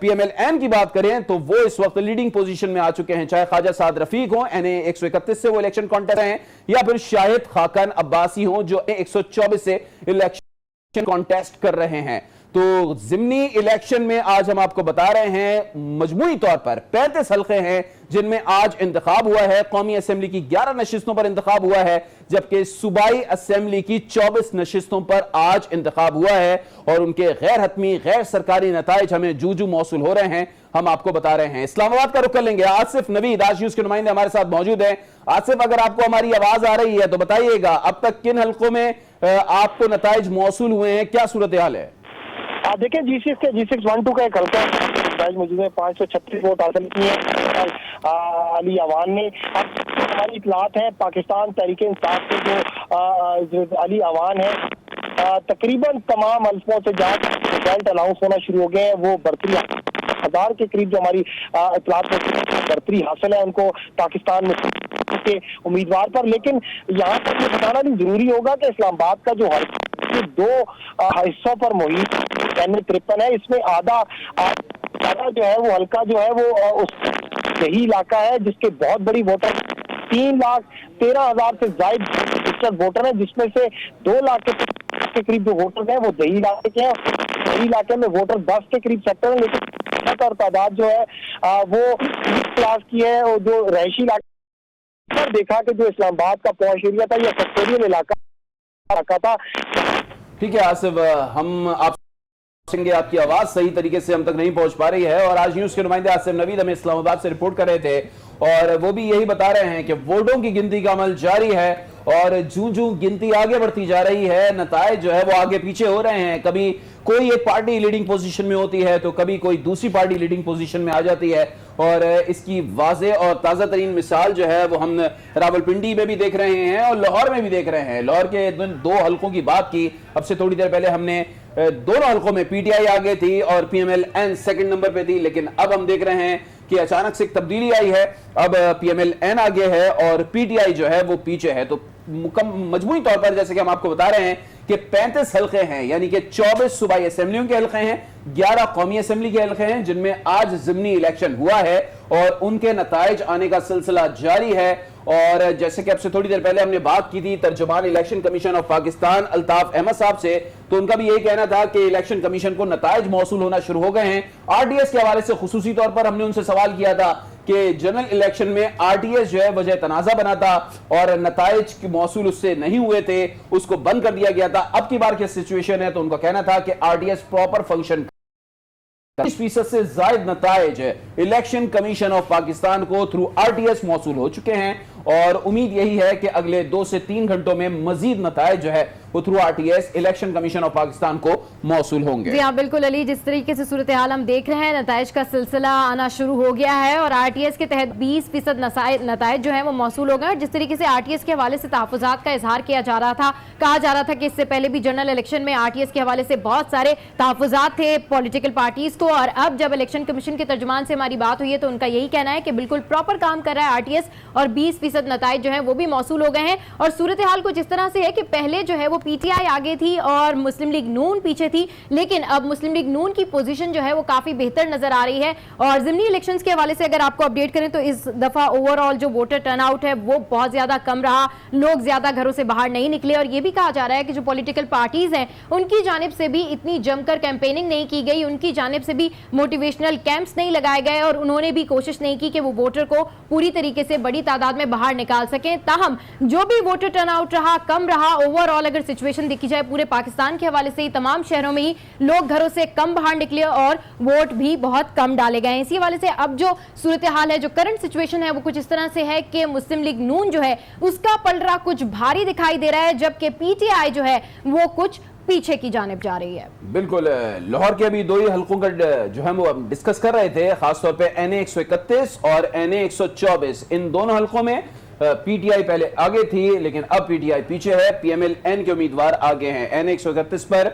PMLN की बात करें तो वो इस वक्त लीडिंग पोजीशन में आ चुके हैं। चाहे ख्वाजा साद रफीक हो NA 131 से वो इलेक्शन कॉन्टेस्ट हैं या फिर शाहिद खाकन अब्बासी हो जो 124 से इलेक्शन कॉन्टेस्ट कर रहे हैं। तो ज़िमनी इलेक्शन में आज हम आपको बता रहे हैं मजमूई तौर पर 35 हल्के हैं जिनमें आज इंतखाब हुआ है। कौमी असेंबली की 11 नशिस्तों पर इंतखाब हुआ है, जबकि सूबाई असेंबली की 24 नशिस्तों पर आज इंतखाब हुआ है और उनके गैर हतमी गैर सरकारी नताइज हमें जू मौसूल हो रहे हैं, हम आपको बता रहे हैं। इस्लामाबाद का रुख कर लेंगे, आसिफ नवीद आज न्यूज के नुमाइंदे हमारे साथ मौजूद हैं। आसिफ, अगर आपको हमारी आवाज आ रही है तो बताइएगा अब तक किन हल्कों में आपको नताइज मौसूल हुए हैं, क्या सूरत हाल है? देखिए G6-12 का एक हल्का मौजूद है, 536 वोट हासिल किए अली अवान ने। अब हमारी इतलात है पाकिस्तान तहरीक इंसाफ के जो अली अवान है तकरीबन तमाम हल्कों से जहाँ रिजल्ट अनाउंस होना शुरू हो गए हैं वो 32,000 के करीब जो हमारी इतलात में बढ़तरी हासिल है उनको पाकिस्तान में के उम्मीदवार पर। लेकिन यहाँ पर ये बताना भी जरूरी होगा कि इस्लामाबाद का जो हल्का 2 हिस्सों पर मुहित NA-53 है, इसमें आधा जो है वो हल्का जो है वो उस यही इलाका है जिसके बहुत बड़ी वोटर 3,13,000 से ज्यादा रजिस्टर्ड वोटर है, जिसमें से 2 लाख के करीब जो वोटर हैं वो दही इलाके के हैं। दही इलाके में वोटर 10 के करीब सेक्टर है, लेकिन और तादाद जो है वो क्लास की है और जो रहायशी इलाका देखा कि जो इस्लामाबाद का पॉश एरिया था या सेक्टोरियल इलाका था। ठीक है आसिफ, हम आप आपकी आवाज सही तरीके से हम तक नहीं पहुंच पा रही है और आज न्यूज के नुमाइंदे आसिफ नवीद हमें इस्लामाबाद से रिपोर्ट कर रहे थे और वो भी यही बता रहे हैं कि वोटों की गिनती का अमल जारी है और जो गिनती आगे बढ़ती जा रही है नताइज जो है वो आगे पीछे हो रहे हैं। कभी कोई एक पार्टी लीडिंग पोजीशन में होती है तो कभी कोई दूसरी पार्टी लीडिंग पोजीशन में आ जाती है और इसकी वाज़े और ताज़ा तरीन मिसाल जो है वो हम रावलपिंडी में भी देख रहे हैं और लाहौर में भी देख रहे हैं। लाहौर के 2 हल्कों की बात की, अब से थोड़ी देर पहले हमने दोनों हल्कों में PTI आगे थी और PMLN सेकंड नंबर पे थी, लेकिन अब हम देख रहे हैं कि अचानक से एक तब्दीली आई है, अब PMLN आगे है और PTI जो है वो पीछे है। तो मजमूई तौर पर जैसे कि हम आपको बता रहे हैं कि 35 हल्के हैं, यानी कि 24 सूबाई असेंबलियों के हल्के हैं, 11 कौमी असेंबली के हल्के हैं, जिनमें आज ज़िमनी इलेक्शन हुआ है और उनके नताइज आने का सिलसिला जारी है। और जैसे कि आपसे थोड़ी देर पहले हमने बात की थी तर्जुमान Election Commission of Pakistan Altaf Ahmad sahab से, तो उनका भी यही कहना था कि इलेक्शन कमीशन को नताइज मौसूल होना शुरू हो गए हैं। RTS के हवाले से खुसूसी तौर पर हमने उनसे सवाल किया था कि जनरल इलेक्शन में RTS जो है वजह तनाजा बना था और नताइज की मौसूल उससे नहीं हुए थे, उसको बंद कर दिया गया था। अब की बार क्या सिचुएशन है, तो उनका कहना था कि RTS प्रॉपर फंक्शन 30% से ज्यादा नताइज इलेक्शन कमीशन ऑफ पाकिस्तान को थ्रू RTS मौसूल हो चुके हैं और उम्मीद यही है कि अगले 2 से 3 घंटों में मजीद नताइज जो है वो through RTS election Commission of Pakistan को मौसूल होंगे। जी हाँ बिल्कुल अली, जिस तरीके से सूरत हाल हम देख रहे हैं, नताइज का सिलसिला आना शुरू हो गया है और RTS के तहत 20% नताइज जो है वो मौसूल हो गए। और जिस तरीके से RTS के हवाले से तहफ़्फ़ुज़ात का इजहार किया जा रहा था, कहा जा रहा था कि इससे पहले भी जनरल इलेक्शन में RTS के हवाले से बहुत सारे तहफ़्फ़ुज़ात थे पॉलिटिकल पार्टीज को, और अब जब इलेक्शन कमीशन के तर्जुमान से हमारी बात हुई है तो उनका यही कहना है कि बिल्कुल प्रॉपर काम कर रहा है RTS और 20% नताइज जो है वो भी मौसूल हो गए हैं। और सूरत हाल कुछ इस तरह से है कि पहले जो है वो PTI आगे थी और मुस्लिम लीग नून पीछे थी, लेकिन अब मुस्लिम लीग नून की पोजीशन जो है वो काफी बेहतर नजर आ रही है। और ज़िमनी इलेक्शंस के हवाले से अगर आपको अपडेट करें तो इस दफा ओवरऑल जो वोटर टर्नआउट है वो बहुत ज्यादा कम रहा, लोग ज्यादा घरों से बाहर नहीं निकले। और ये भी कहा जा रहा है कि जो पॉलिटिकल पार्टीज हैं उनकी जानिब से भी इतनी जमकर कैंपेनिंग नहीं की गई, उनकी जानिब से भी मोटिवेशनल कैंप्स नहीं लगाए गए और उन्होंने भी कोशिश नहीं की कि वो वोटर को पूरी तरीके से बड़ी तादाद में बाहर निकाल सकें। ताहम जो भी वोटर टर्नआउट रहा कम रहा। ओवरऑल अगर सिचुएशन देखी जाए पूरे पाकिस्तान के हवाले से ही तमाम शहरों में ही लोग घरों से कम बाहर निकले और वोट भी बहुत कम डाले गए। इसी हवाले से अब जो सूरत हाल है, जो करंट सिचुएशन है वो कुछ इस तरह से है कि मुस्लिम लीग नून जो है उसका पलड़ा कुछ भारी दिखाई दे रहा है, जबकि PTI जो है वो कुछ पीछे की जानिब जा रही है। बिल्कुल, लाहौर के अभी 2 ही हल्कों का जो है वो डिस्कस कर रहे थे, खासतौर पे NA 131 और NA 124। इन दोनों हल्कों में PTI पहले आगे थी लेकिन अब PTI पीछे है, PMLN के उम्मीदवार आगे हैं। NA 131 पर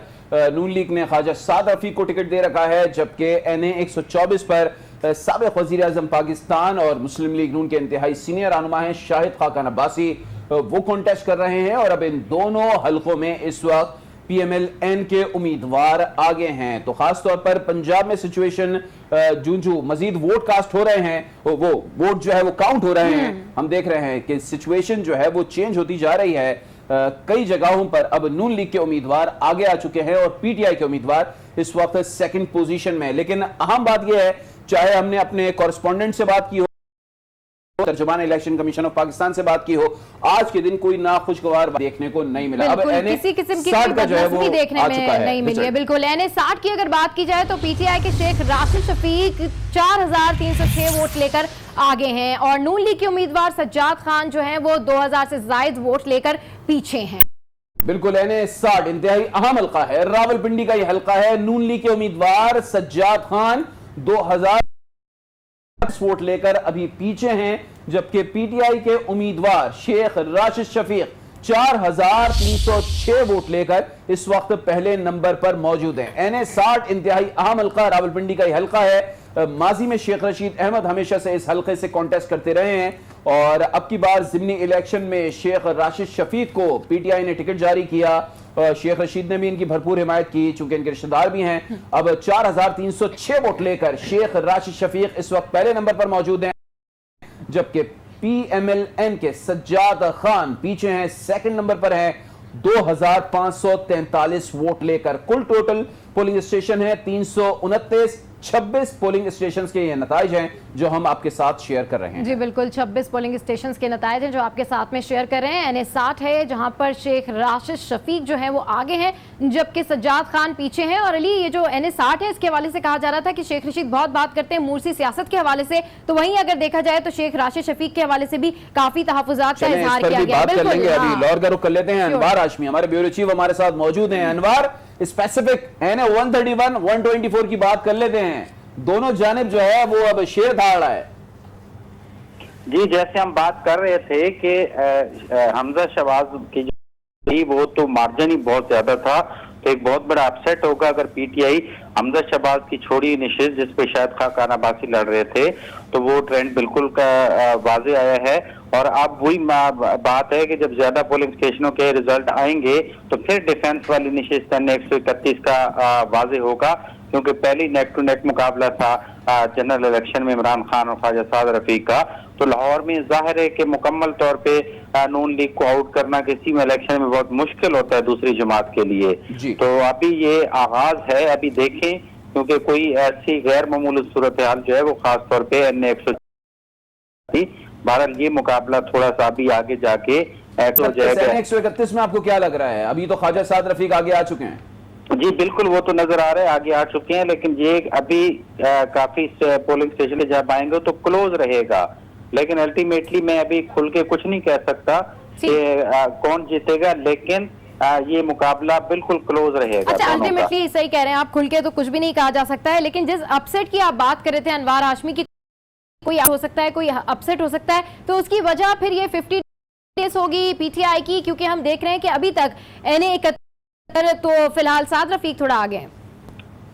नून लीग ने ख्वाजा साद रफीक को टिकट दे रखा है, जबकि NA 124 पर साबिक वज़ीर आज़म पाकिस्तान और मुस्लिम लीग नून के इंतहाई सीनियर रहनुमा हैं शाहिद खाकान अब्बासी, वो कॉन्टेस्ट कर रहे हैं। और अब इन दोनों हल्कों में इस वक्त PMLN के उम्मीदवार आगे हैं। तो खास तौर पर पंजाब में सिचुएशन जूं मजीद वोट कास्ट हो रहे हैं, वो वोट जो है वो काउंट हो रहे हैं, हम देख रहे हैं कि सिचुएशन जो है वो चेंज होती जा रही है। कई जगहों पर अब नून लीग के उम्मीदवार आगे आ चुके हैं और PTI के उम्मीदवार इस वक्त सेकंड पोजीशन में। लेकिन अहम बात यह है, चाहे हमने अपने कॉरेस्पॉन्डेंट से बात की हो, तर्जुमान इलेक्शन कमीशन ऑफ पाकिस्तान से बात की हो, आज के दिन कोई नाखुशगवार देखने को नहीं मिला। अब किसी किस्म की बदनज़मी देखने में नहीं मिली है। बिल्कुल, NA 60 की अगर बात की जाए तो PTI के शेख राशिद शफीक 4306 वोट लेकर आगे हैं और नून लीग के उम्मीदवार सज्जाद खान जो हैं वो 2000 से ज्यादा वोट लेकर पीछे हैं। बिल्कुल, NA 60 इंतहाई अहम हल्का है, रावलपिंडी का यह हल्का है। नून लीग के उम्मीदवार सज्जाद खान 2000 वोट लेकर अभी पीछे हैं, जबकि PTI के उम्मीदवार शेख राशिद शफीक 4306 वोट लेकर इस वक्त पहले नंबर पर मौजूद हैं। NA 60 इंतहाई अहम हल्का रावलपिंडी का यह हल्का है। माजी में शेख रशीद अहमद हमेशा से इस हल्के से कॉन्टेस्ट करते रहे हैं और अब की बार ज़िमनी इलेक्शन में शेख राशिद शफीक को PTI ने टिकट जारी किया। शेख रशीद ने भी इनकी भरपूर हिमायत की चूंकि इनके रिश्तेदार भी हैं। अब 4306 वोट लेकर शेख राशिद शफीक इस वक्त पहले नंबर पर मौजूद हैं, जबकि PMLN के सज्जाद खान पीछे हैं, सेकंड नंबर पर हैं 2543 वोट लेकर। कुल टोटल पोलिंग स्टेशन है 329। 26 पोलिंग स्टेशंस के ये नताइज हैं जो हम आपके साथ शेयर कर रहे हैं। जी बिल्कुल, 26 पोलिंग स्टेशंस के नताइज हैं जो आपके साथ में शेयर कर रहे हैं। NA 60 है जहां पर शेख राशिद शफीक जो है वो आगे हैं, जबकि सज्जाद खान पीछे हैं। और अली, ये जो NA 60 है इसके हवाले से कहा जा रहा था कि शेख रशीद बहुत बात करते हैं मूर्सी सियासत के हवाले से, तो वहीं अगर देखा जाए तो शेख राशिद शफीक के हवाले से भी काफी तहफ़्फ़ुज़ात का इजहार किया गया। अभी लाहौर का रुख कर लेते हैं। अनवार हाशमी हमारे ब्यूरो चीफ हमारे साथ मौजूद हैं। अनवार, स्पेसिफिक NA 131 124 की बात कर लेते हैं। दोनों जानिब जो है वो अब शेर धाड़ रहा है। जी, जैसे हम बात कर रहे थे कि हमजा शहबाज की जो वो तो मार्जिन ही बहुत ज्यादा था, तो एक बहुत बड़ा अपसेट होगा अगर पीटीआई हमजा शहबाज की छोड़ी नशिस्त जिस पे शायद खाकान अब्बासी लड़ रहे थे, तो वो ट्रेंड बिल्कुल वाजे आया है। और अब वही बात है कि जब ज्यादा पोलिंग स्टेशनों के रिजल्ट आएंगे तो फिर डिफेंस वाली नशिस्त 131 का वाजे होगा, क्योंकि पहली नेक टू नेक मुकाबला था जनरल इलेक्शन में इमरान खान और ख्वाजा साद रफीक का। तो लाहौर में जाहिर है कि मुकम्मल तौर पे नून लीग को आउट करना किसी में इलेक्शन में बहुत मुश्किल होता है दूसरी जमात के लिए। तो अभी ये आगाज है, अभी देखें, क्योंकि कोई ऐसी गैर मामूली सूरत हाल जो है वो खास तौर पे बहरहाल ये मुकाबला थोड़ा सा अभी आगे जाके 131 में आपको क्या लग रहा है? अभी तो ख्वाजा साद रफीक आगे आ चुके हैं। जी बिल्कुल, वो तो नजर आ रहा है आगे आ चुके हैं, लेकिन ये अभी काफी पोलिंग स्टेशन जब आएंगे तो क्लोज रहेगा। लेकिन अल्टीमेटली मैं अभी खुल के कुछ नहीं कह सकता कि कौन जीतेगा, लेकिन ये मुकाबला बिल्कुल क्लोज रहेगा। अच्छा, अल्टीमेटली सही कह रहे हैं आप, खुल के तो कुछ भी नहीं कहा जा सकता है। लेकिन जिस अपसेट की आप बात कर रहे थे अनवार हाशमी की, कोई हो सकता है, कोई अपसेट हो सकता है, तो उसकी वजह फिर ये 50 डेज होगी पीटीआई की, क्योंकि हम देख रहे हैं कि अभी तक NA-71 तो फिलहाल साद रफीक थोड़ा आगे हैं।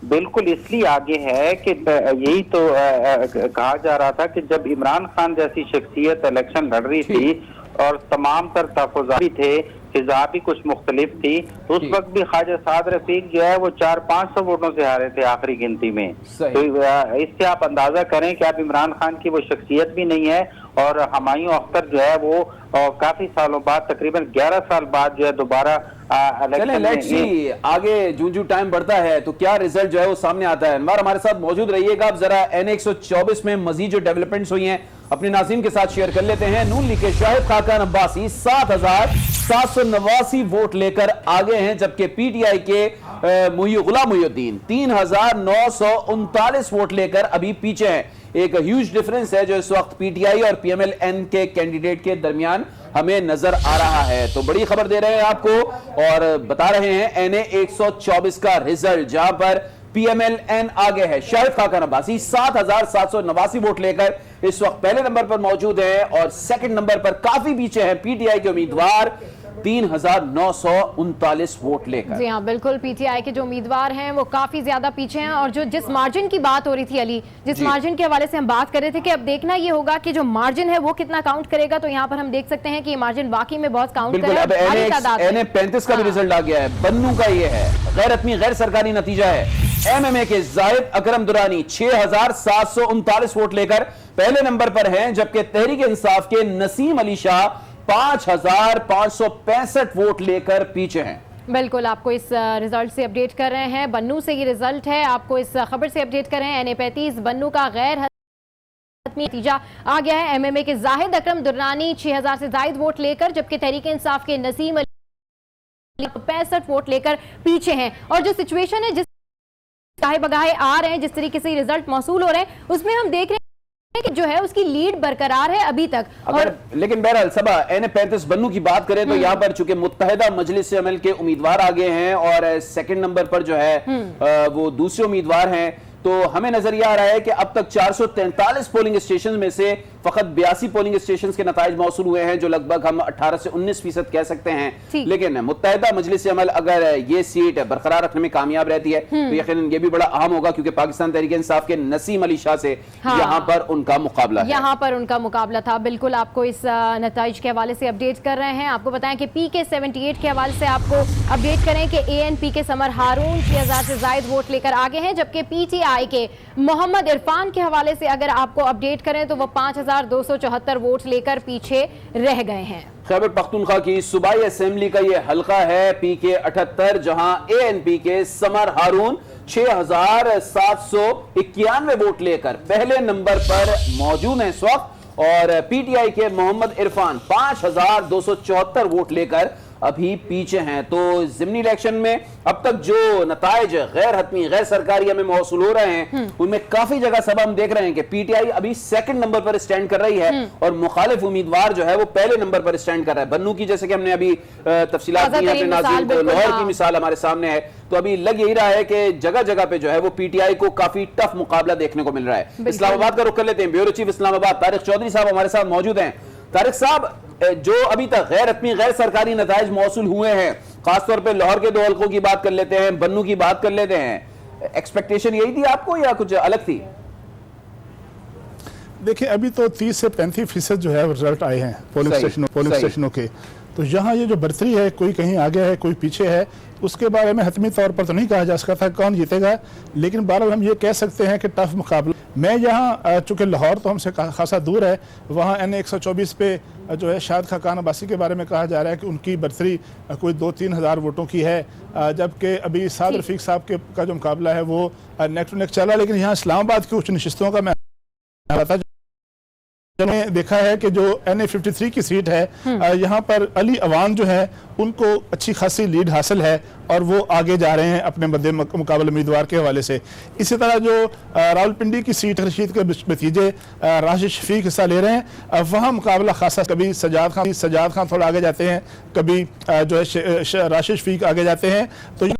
बिल्कुल इसलिए आगे है कि यही तो कहा जा रहा था कि जब इमरान खान जैसी शख्सियत इलेक्शन लड़ रही थी और तमाम तर तहफ़्फ़ुज़ात भी थे, फिजा भी कुछ मुख्तलिफ थी, तो उस वक्त भी ख्वाजा साद रफीक जो है वो 400-500 वोटों से हारे थे आखिरी गिनती में। तो इससे आप अंदाजा करें कि अब इमरान खान की वो शख्सियत भी नहीं है, और हुमायूं अख्तर जो है वो काफी सालों बाद, तकरीबन 11 साल बाद जो है दोबारा आगे जूं टाइम बढ़ता है तो क्या रिजल्ट जो है वो सामने आता है। अनवार हमारे साथ मौजूद रहिएगा। आप जरा NA-124 में मजीद जो डेवलपमेंट्स हुई हैं अपने नाज़रीन के साथ शेयर कर लेते हैं। नून लीग के शाहिद खाकान अब्बासी 7,789 वोट लेकर आगे हैं, जबकि पीटीआई के गुलाम मुहिउद्दीन 3,939 वोट लेकर अभी पीछे हैं। एक ह्यूज डिफरेंस है जो इस वक्त पीटीआई और PMLN के कैंडिडेट के दरमियान हमें नजर आ रहा है। तो बड़ी खबर दे रहे हैं आपको और बता रहे हैं NA-124 का रिजल्ट, जहां पर PMLN आगे है। शाहिद खाकान अब्बासी 7,789 वोट लेकर इस वक्त पहले नंबर पर मौजूद है, और सेकंड नंबर पर काफी पीछे हैं पीटीआई के उम्मीदवार 3,939 वोट लेकर। जी हाँ, बिल्कुल, पीटीआई के जो उम्मीदवार हैं वो काफी ज्यादा पीछे हैं। और जो जिस मार्जिन की बात हो रही थी अली, जिस मार्जिन के हवाले से हम बात कर रहे थे कि अब देखना ये होगा कि जो मार्जिन है वो कितना काउंट करेगा, तो यहाँ पर हम देख सकते हैं कि ये मार्जिन वाकई में बहुत काउंट करेगा। अब NA-35 का भी रिजल्ट आ गया है, बन्नू का ये है, गैर हतमी गैर सरकारी नतीजा है। MMA के जाहिद अकरम दुरानी 6,739 वोट लेकर पहले नंबर पर हैं, जबकि तहरीक इंसाफ के नसीम अली शाह 5,565 वोट लेकर पीछे हैं। बिल्कुल, आपको इस रिजल्ट से अपडेट कर रहे हैं। बन्नू से ये रिजल्ट है, आपको इस खबर से अपडेट कर रहे हैं। NA-35 बन्नू का गैर हतमी नतीजा आ गया है। MMA के जाहिद अकरम दुरानी 6,000 से ज्यादा वोट लेकर, जबकि तहरीक इंसाफ के नसीम अली 65 वोट लेकर पीछे हैं। और जो सिचुएशन है, जिस बगाहे आ रहे हैं, जिस तरीके से रिजल्ट मौसूल हो रहे हैं, उसमें हम देख रहे हैं कि जो है उसकी लीड बरकरार है अभी तक। लेकिन बहरहाल सबा NA-35 बन्नू की बात करें तो यहाँ पर चूंकि मुत्तहिदा मजलिस अमल के उम्मीदवार आगे हैं और सेकंड नंबर पर जो है वो दूसरे उम्मीदवार हैं, तो हमें नजर यह आ रहा है कि अब तक 443 पोलिंग स्टेशन में से फकत 82 पोलिंग स्टेशन के नताइज मौसूल हुए हैं, जो लगभग हम 18 से 19% कह सकते हैं। लेकिन मुत्तहिदा मजलिस अमल अगर ये सीट बरकरार रखने में कामयाब रहती है तो यकीनन ये भी बड़ा अहम होगा, क्योंकि पाकिस्तान तहरीक इंसाफ के नसीम अली शाह से यहाँ पर उनका मुकाबला था। बिल्कुल, आपको इस नताइज के हवाले से अपडेट कर रहे हैं। आपको बताएं कि PK-78 के हवाले से आपको अपडेट करें कि ANP के समर हारून 6,000 से ज्यादा वोट लेकर आगे हैं, जबकि PTI के मोहम्मद इरफान के हवाले से अगर आपको अपडेट करें तो वो 5,274 वोट लेकर पीछे रह गए हैं। खैबर पख्तूनख्वा की सूबाई असेंबली का ये हल्का है PK-78, जहां ANP के समर हारून 6,791 वोट लेकर पहले नंबर पर मौजूद हैं इस वक्त, और PTI के मोहम्मद इरफान 5,274 वोट लेकर अभी पीछे हैं। तो ज़िमनी इलेक्शन में अब तक जो नताइज गैर हतमी गैर सरकारी हमें मौसूल हो रहे हैं, उनमें काफी जगह सब हम देख रहे हैं कि PTI अभी सेकंड नंबर पर स्टैंड कर रही है और मुखालिफ उम्मीदवार जो है वो पहले नंबर पर स्टैंड कर रहा है। बन्नू की जैसे कि हमने अभी तफसीलात दी अपने नाज़रीन को, लाहौर की मिसाल हमारे सामने है, तो अभी लग यही रहा है कि जगह जगह पे जो है वो PTI को काफी टफ मुकाबला देखने को मिल रहा है। इस्लामाबाद का रुख कर लेते हैं। ब्यूरो चीफ इस्लामाबाद तारिक चौधरी साहब हमारे साथ मौजूद हैं। तारिक साहब, जो अभी तक गैर हतमी गैर सरकारी नताइज मौसूल हुए हैं खासतौर पे लाहौर के 2 हलकों की बात कर लेते हैं, बन्नू की बात कर लेते हैं, एक्सपेक्टेशन यही थी आपको या कुछ अलग थी? देखिए अभी तो 30 से 35% जो है रिजल्ट आए हैं पोलिंग स्टेशनों के, तो यहाँ ये जो बढ़तरी है, कोई कहीं आगे है कोई पीछे है, उसके बारे में हतमी तौर पर तो नहीं कहा जा सकता कौन जीतेगा, लेकिन बहरहाल हम ये कह सकते हैं कि टफ मुकाबला। मैं यहाँ चूँकि लाहौर तो हमसे खासा दूर है, वहाँ NA 124 पे जो है शाहिद खाकान अब्बासी के बारे में कहा जा रहा है कि उनकी बढ़तरी कोई 2-3 हज़ार वोटों की है, जबकि अभी साद रफीक साहब का जो मुकाबला है वो नेक टू नेक चला। लेकिन यहाँ इस्लामाबाद की उच्च नशिस्तों का मैं मैंने देखा है कि जो NA 53 की सीट है, यहाँ पर अली अवान जो है उनको अच्छी खासी लीड हासिल है और वो आगे जा रहे हैं अपने मद्दे मुकाबले उम्मीदवार के हवाले से। इसी तरह जो रावलपिंडी की सीट रशीद के भतीजे राशिद शफीक हिस्सा ले रहे हैं, वहाँ मुकाबला खासा, कभी सजाद खान थोड़ा आगे जाते हैं, कभी जो है राशिद शफीक आगे जाते हैं। तो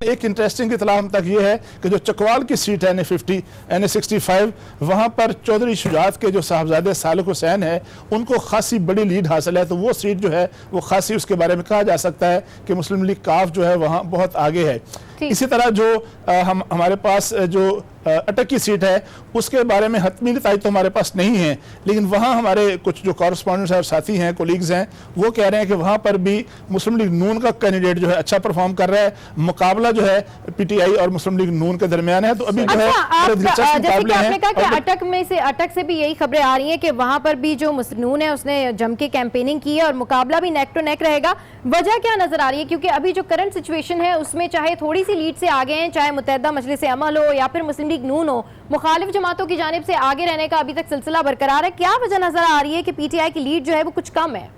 एक इंटरेस्टिंग इतला हम तक ये है कि जो चकवाल की सीट है NA 65, वहाँ पर चौधरी शुजात के जो साहबजादे सालिक हुसैन है उनको खासी बड़ी लीड हासिल है, तो वो सीट जो है वो खासी, उसके बारे में कहा जा सकता है कि मुस्लिम लीग काफ जो है वहाँ बहुत आगे है। इसी तरह जो हमारे पास जो अटक की सीट है उसके बारे में हतमी नताइज तो हमारे पास नहीं है, लेकिन वहाँ हमारे कुछ जो कॉरेस्पॉन्डेंट्स और साथी हैं, कोलीग्स हैं, वो कह रहे हैं कि वहाँ पर भी मुस्लिम लीग नून का कैंडिडेट जो है अच्छा परफॉर्म कर रहा है। मुकाबला जो है PTI और मुस्लिम लीग नून के दरमियान है, तो अभी जो है जैसे कि आपने कहा कि अटक से भी यही खबरें आ रही हैं कि वहाँ पर भी जो नून है उसने जम के कैंपेनिंग की है और मुकाबला भी नेक टू नेक रहेगा। वजह क्या नजर आ रही है? क्योंकि अभी जो करंट सिचुएशन है उसमें चाहे थोड़ी सी लीड से आगे हैं, चाहे मुत्तहिदा मजलिस अमल हो या फिर मुस्लिम लीग नून हो, मुखालिफ जमातों की जानिब से आगे रहने का अभी तक सिलसिला बरकरार है। क्या वजह नजर आ रही है कि PTI की लीड जो है वो कुछ कम है?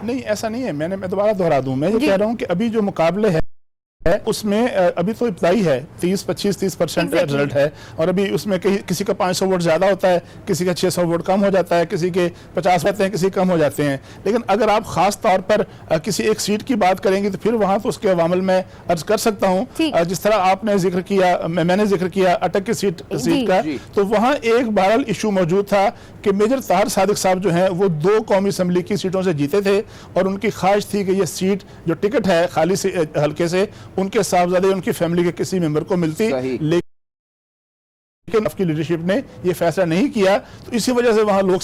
नहीं, ऐसा नहीं है। मैं दोबारा दोहरा दूं, मैं ये कह रहा हूं कि अभी जो मुकाबले है उसमें अभी तो इब्तदाई है, 30% रिजल्ट है, और अभी उसमें किसी का 500 वोट ज्यादा होता है, किसी का 600 वोट कम हो जाता है, किसी के 50 होते हैं, किसी कम हो जाते हैं। लेकिन अगर आप खास तौर पर किसी एक सीट की बात करेंगे तो फिर वहां तो उसके अवामल में अर्ज कर सकता हूं, जिस तरह आपने जिक्र किया, मैंने जिक्र किया अटक की सीट का, तो वहां एक बहरहाल इशू मौजूद था कि मेजर ताहिर सादिक साहब जो है वो 2 कौमी असम्बली की सीटों से जीते थे और उनकी ख्वाहिश थी कि ये सीट जो टिकट है खाली से हल्के से उनके साहबजादे उनकी फैमिली के किसी मेंबर को मिलती, लेकिन आपकी लीडरशिप ने ये फैसला नहीं किया, तो इसी वजह से वहां लोग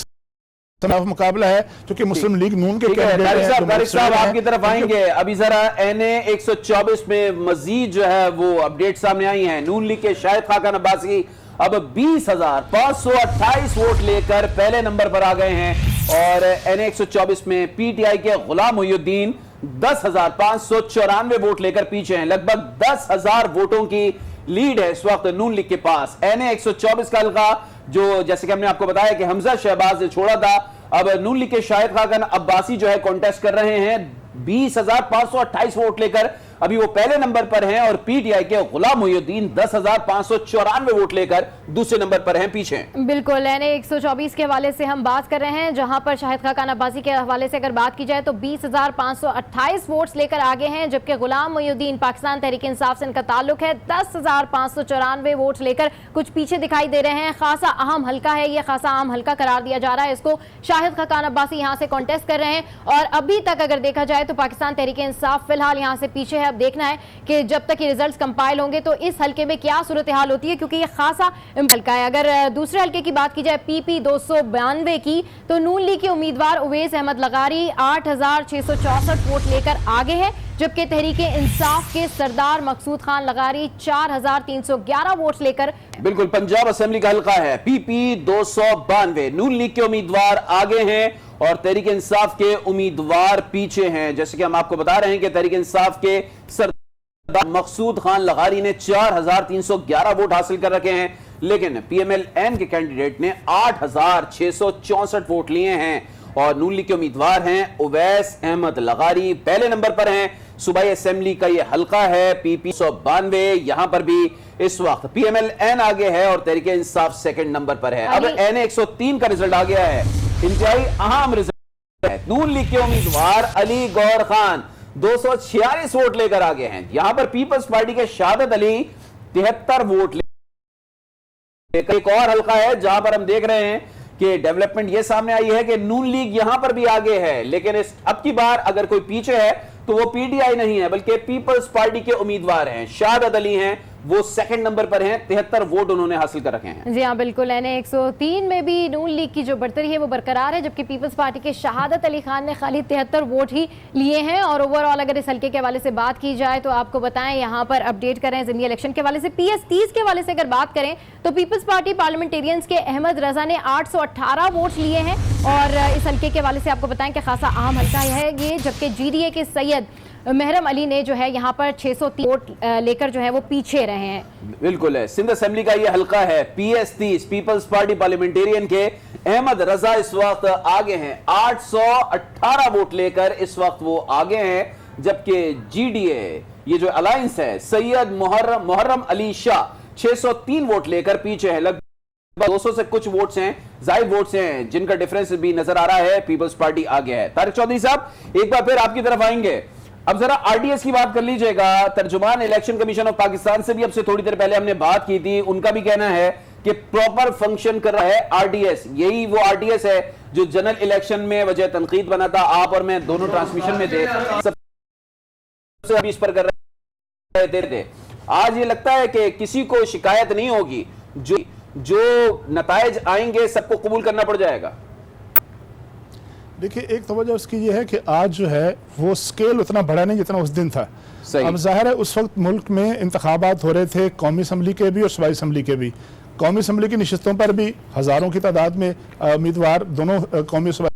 मुकाबला है क्योंकि मुस्लिम लीग नून के तारिक साहब आपकी तरफ आएंगे। अभी जरा NA 124 में मजीद जो है वो अपडेट सामने आई है। नून लीग के शाहिद खाकान अब्बासी अब 20,528 वोट लेकर पहले नंबर पर आ गए हैं और NA 124 में PTI के गुलाम मोहिउद्दीन 10,594 वोट लेकर पीछे हैं। लगभग 10,000 वोटों की लीड है इस वक्त नून लीग के पास। NA 124 का हल्का जो जैसे कि हमने आपको बताया कि हमजा शहबाज ने छोड़ा था, अब नून लीग के शाहिद खाकान अब्बासी जो है कॉन्टेस्ट कर रहे हैं 20,528 वोट लेकर, अभी वो पहले नंबर पर हैं और PTI के गुलाम मोहिउद्दीन 10,594 वोट लेकर दूसरे नंबर पर हैं पीछे। बिल्कुल, NA 124 के हवाले से हम बात कर रहे हैं, जहां पर शाहिद खाकान अब्बासी के हवाले से अगर बात की जाए तो 20,528 वोट्स लेकर आगे हैं, जबकि गुलाम मोहिउद्दीन पाकिस्तान तहरीक इंसाफ से इनका ताल्लुक है 10,594 वोट लेकर कुछ पीछे दिखाई दे रहे हैं। खासा अहम हल्का है, ये खासा अहम हल्का करार दिया जा रहा है इसको। शाहिद खाकान अब्बासी यहाँ से कॉन्टेस्ट कर रहे हैं और अभी तक अगर देखा जाए तो पाकिस्तान तहरीक इंसाफ फिलहाल यहाँ से पीछे है। अब देखना है कि जब तक ये रिजल्ट्स कंपाइल होंगे तो इस हल्के में क्या सूरत हाल होती है, क्योंकि ये खासा हल्का है। अगर दूसरे हल्के की बात की जाए PP 292 की, तो नून लीग के उम्मीदवार उवैस अहमद लगारी 8,664 वोट लेकर आगे है, जबकि तहरीक इंसाफ के सरदार मकसूद खान लगारी 4,311 वोट लेकर बिल्कुल पंजाब असेंबली का हल्का है। PP 292 नून लीग के उम्मीदवार आगे हैं और तहरीक इंसाफ के उम्मीदवार पीछे हैं। जैसे कि हम आपको बता रहे हैं कि तहरीक इंसाफ के सरदार मकसूद खान लगारी ने 4,311 वोट हासिल कर रखे हैं, लेकिन PMLN के कैंडिडेट ने 8,664 वोट लिए हैं और नून लीग के उम्मीदवार हैं उवैस अहमद लगारी पहले नंबर पर हैं। सूबाई असेंबली का ये हल्का है PP 192, यहां पर भी इस वक्त PMLN आगे है और तहरीक इंसाफ सेकंड नंबर पर है। अब NA 103 का रिजल्ट आ गया है, इंतहाई अहम रिजल्ट है। नून लीग के उम्मीदवार अली गौर खान 246 वोट लेकर आगे हैं। यहां पर पीपल्स पार्टी के शाहदत अली 73 वोट लेकर। एक और हल्का है जहां पर हम देख रहे हैं कि डेवलपमेंट ये सामने आई है कि नून लीग यहां पर भी आगे है, लेकिन अब की बार अगर कोई पीछे है तो वो पीटीआई नहीं है बल्कि पीपल्स पार्टी के उम्मीदवार हैं, शहादत अली हैं, वो सेकंड नंबर पर हैं, 73 वोट उन्होंने हासिल कर रखे हैं। जी हाँ बिल्कुल, एनए 103 में भी नून लीग की जो बढ़तरी है वो बरकरार है, जबकि पीपल्स पार्टी के शहादत अली खान ने खाली 73 वोट ही लिए हैं। और ओवरऑल अगर इस हल्के के हवाले से बात की जाए तो आपको बताएं यहाँ पर अपडेट करें ज़िमनी इलेक्शन के हवाले से, PS 30 के हवाले से अगर बात करें तो पीपल्स पार्टी पार्लियामेंटेरियंस के अहमद रजा ने 818 वोट लिए हैं। और इस हल्के के हवाले से आपको बताएं कि खासा अहम हल्का है ये, जबकि GDA के सैयद महरम अली ने जो है यहाँ पर 603 वोट लेकर जो है वो पीछे रहे हैं। बिल्कुल है, सिंध असेंबली का ये हल्का है, PS 30 पीपल्स पार्टी पार्लियामेंटेरियन के अहमद रजा इस वक्त आगे हैं, 818 वोट लेकर इस वक्त वो आगे हैं, जबकि GDA ये जो अलायंस है सैयद मुहर्रम अली शाह 603 वोट लेकर पीछे है। लगभग 200 से कुछ वोट्स हैं, जायद वोट्स हैं, जिनका डिफरेंस भी नजर आ रहा है, पीपल्स पार्टी आगे है। तारिक चौधरी साहब एक बार फिर आपकी तरफ आएंगे, अब जरा RTS की बात कर लीजिएगा। तर्जुमान इलेक्शन कमीशन ऑफ पाकिस्तान से भी अब से थोड़ी देर पहले हमने बात की थी, उनका भी कहना है कि प्रॉपर फंक्शन कर रहा है RTS, यही वो RTS है जो जनरल इलेक्शन में वजह तनकीद बना था, आप और मैं दोनों ट्रांसमिशन में थे, सबसे इस पर कर रहे थे। आज ये लगता है कि किसी को शिकायत नहीं होगी, जो नतायज आएंगे सबको कबूल करना पड़ जाएगा। देखिए एक तो वजह उसकी ये है कि आज जो है वो स्केल उतना बड़ा नहीं जितना उस दिन था। अब जाहिर है उस वक्त मुल्क में इंतखाबात हो रहे थे, कौमी असम्बली के भी और सूबाई असम्बली के भी। कौमी असम्बली की नशिस्तों पर भी हज़ारों की तादाद में उम्मीदवार दोनों कौमी सूबाई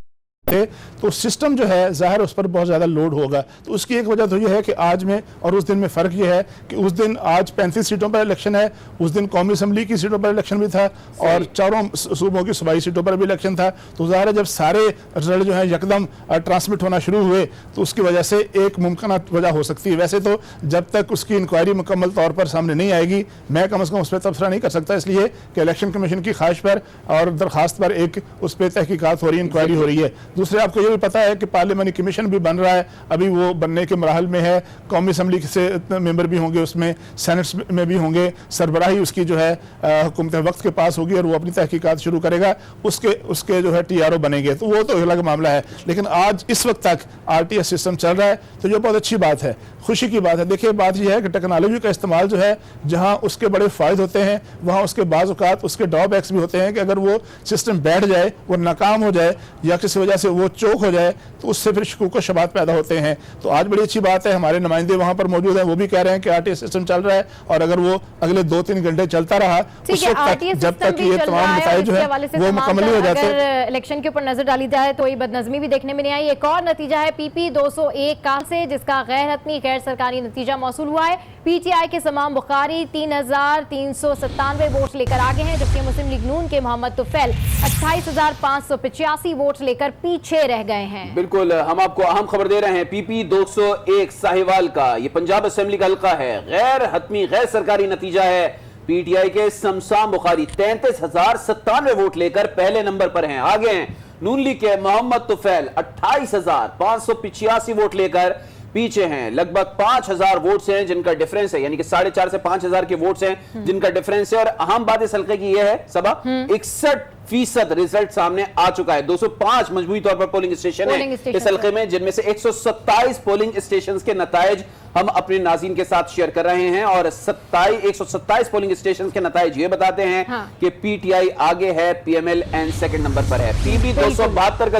थे, तो सिस्टम जो है जाहिर उस पर बहुत ज़्यादा लोड होगा। तो उसकी एक वजह तो ये है कि आज में और उस दिन में फ़र्क ये है कि उस दिन आज 35 सीटों पर इलेक्शन है, उस दिन कौमी असम्बली की सीटों पर इलेक्शन भी था और चारों सूबों की सूबाई सीटों पर भी इलेक्शन था। तो ज़ाहिर है जब सारे रिजल्ट जो है यकदम ट्रांसमिट होना शुरू हुए तो उसकी वजह से एक मुमकिन वजह हो सकती है। वैसे तो जब तक उसकी इंक्वायरी मुकम्मल तौर पर सामने नहीं आएगी मैं कम अज़ कम उस पर तबसरा नहीं कर सकता, इसलिए कि इलेक्शन कमीशन की ख्वाहिश पर और दरख्वास्त पर एक उस पर तहकीकात हो रही है, इंक्वायरी हो रही है। दूसरे आपको ये भी पता है कि पार्लियामानी कमीशन भी बन रहा है, अभी वो बनने के मराहल में है, कौमी असम्बली से मेंबर भी होंगे, उसमें सेनेट में भी होंगे, सरबराही उसकी जो है हुकूमत वक्त के पास होगी और वो अपनी तहकीकात शुरू करेगा, उसके जो है TRO बनेंगे, तो वो तो अलग मामला है। लेकिन आज इस वक्त तक RTS सिस्टम चल रहा है तो ये बहुत अच्छी बात है, खुशी की बात है। देखिए बात यह है कि टेक्नोलॉजी का इस्तेमाल जो है जहाँ उसके बड़े फ़ायदे होते हैं वहाँ उसके बाज़ औक़ात उसके ड्रॉबैक्स भी होते हैं कि अगर वो सिस्टम बैठ जाए, वो नाकाम हो जाए या किसी वजह से वो चौक हो जाए तो उससे फिर शकूक व शबात पैदा होते हैं। तो आज बड़ी अच्छी बात है, हमारे नुमाइंदे वहाँ पर मौजूद हैं, वो भी कह रहे हैं कि RTS सिस्टम चल रहा है और अगर वो अगले 2-3 घंटे चलता रहा उस वक्त तक जब तक ये तमाम नतीजे जो है वो मुकम्मल हो जाते हैं। इलेक्शन के ऊपर नजर डाली जाए तो ये बदनज़मी भी देखने में नहीं आई। एक और नतीजा है PP 201 का से, जिसका गैर हतमी गैर सरकारी नतीजा मौसूल हुआ है। PTI के समाम बुखारी 3397 वोट लेकर आगे हैं, जबकि मुस्लिम लीग नून के मोहम्मद तुफैल 28,585 वोट लेकर पीछे रह गए हैं। बिल्कुल, हम आपको अहम खबर दे रहे हैं, PP 201 साहिवाल का, ये पंजाब असेंबली का हल्का है, गैर हतमी गैर सरकारी नतीजा है। PTI के समसाम बुखारी 33,097 वोट लेकर पहले नंबर पर हैं, आगे हैं। नून लीग के मोहम्मद तुफैल 28,585 वोट लेकर पीछे हैं। लगभग 5,000 वोट्स हैं जिनका डिफरेंस है, यानी कि 4,500 से 5,000 के वोट्स हैं जिनका डिफरेंस है। और अहम बात इस हल्के की यह है सबा 61% रिजल्ट सामने आ चुका है। 205 मजबूरी तौर पर पोलिंग स्टेशन है इस हल्के में, जिनमें से 127 पोलिंग स्टेशन के नतायज हम अपने नाज़रीन के साथ शेयर कर रहे हैं और 127 पोलिंग स्टेशन के नतायज ये बताते हैं कि PTI आगे है, PMLN सेकंड नंबर पर है। PB 272 का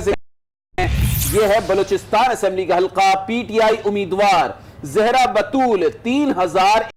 ये है बलूचिस्तान असेंबली का हल्का, PTI उम्मीदवार जहरा बतूल 3000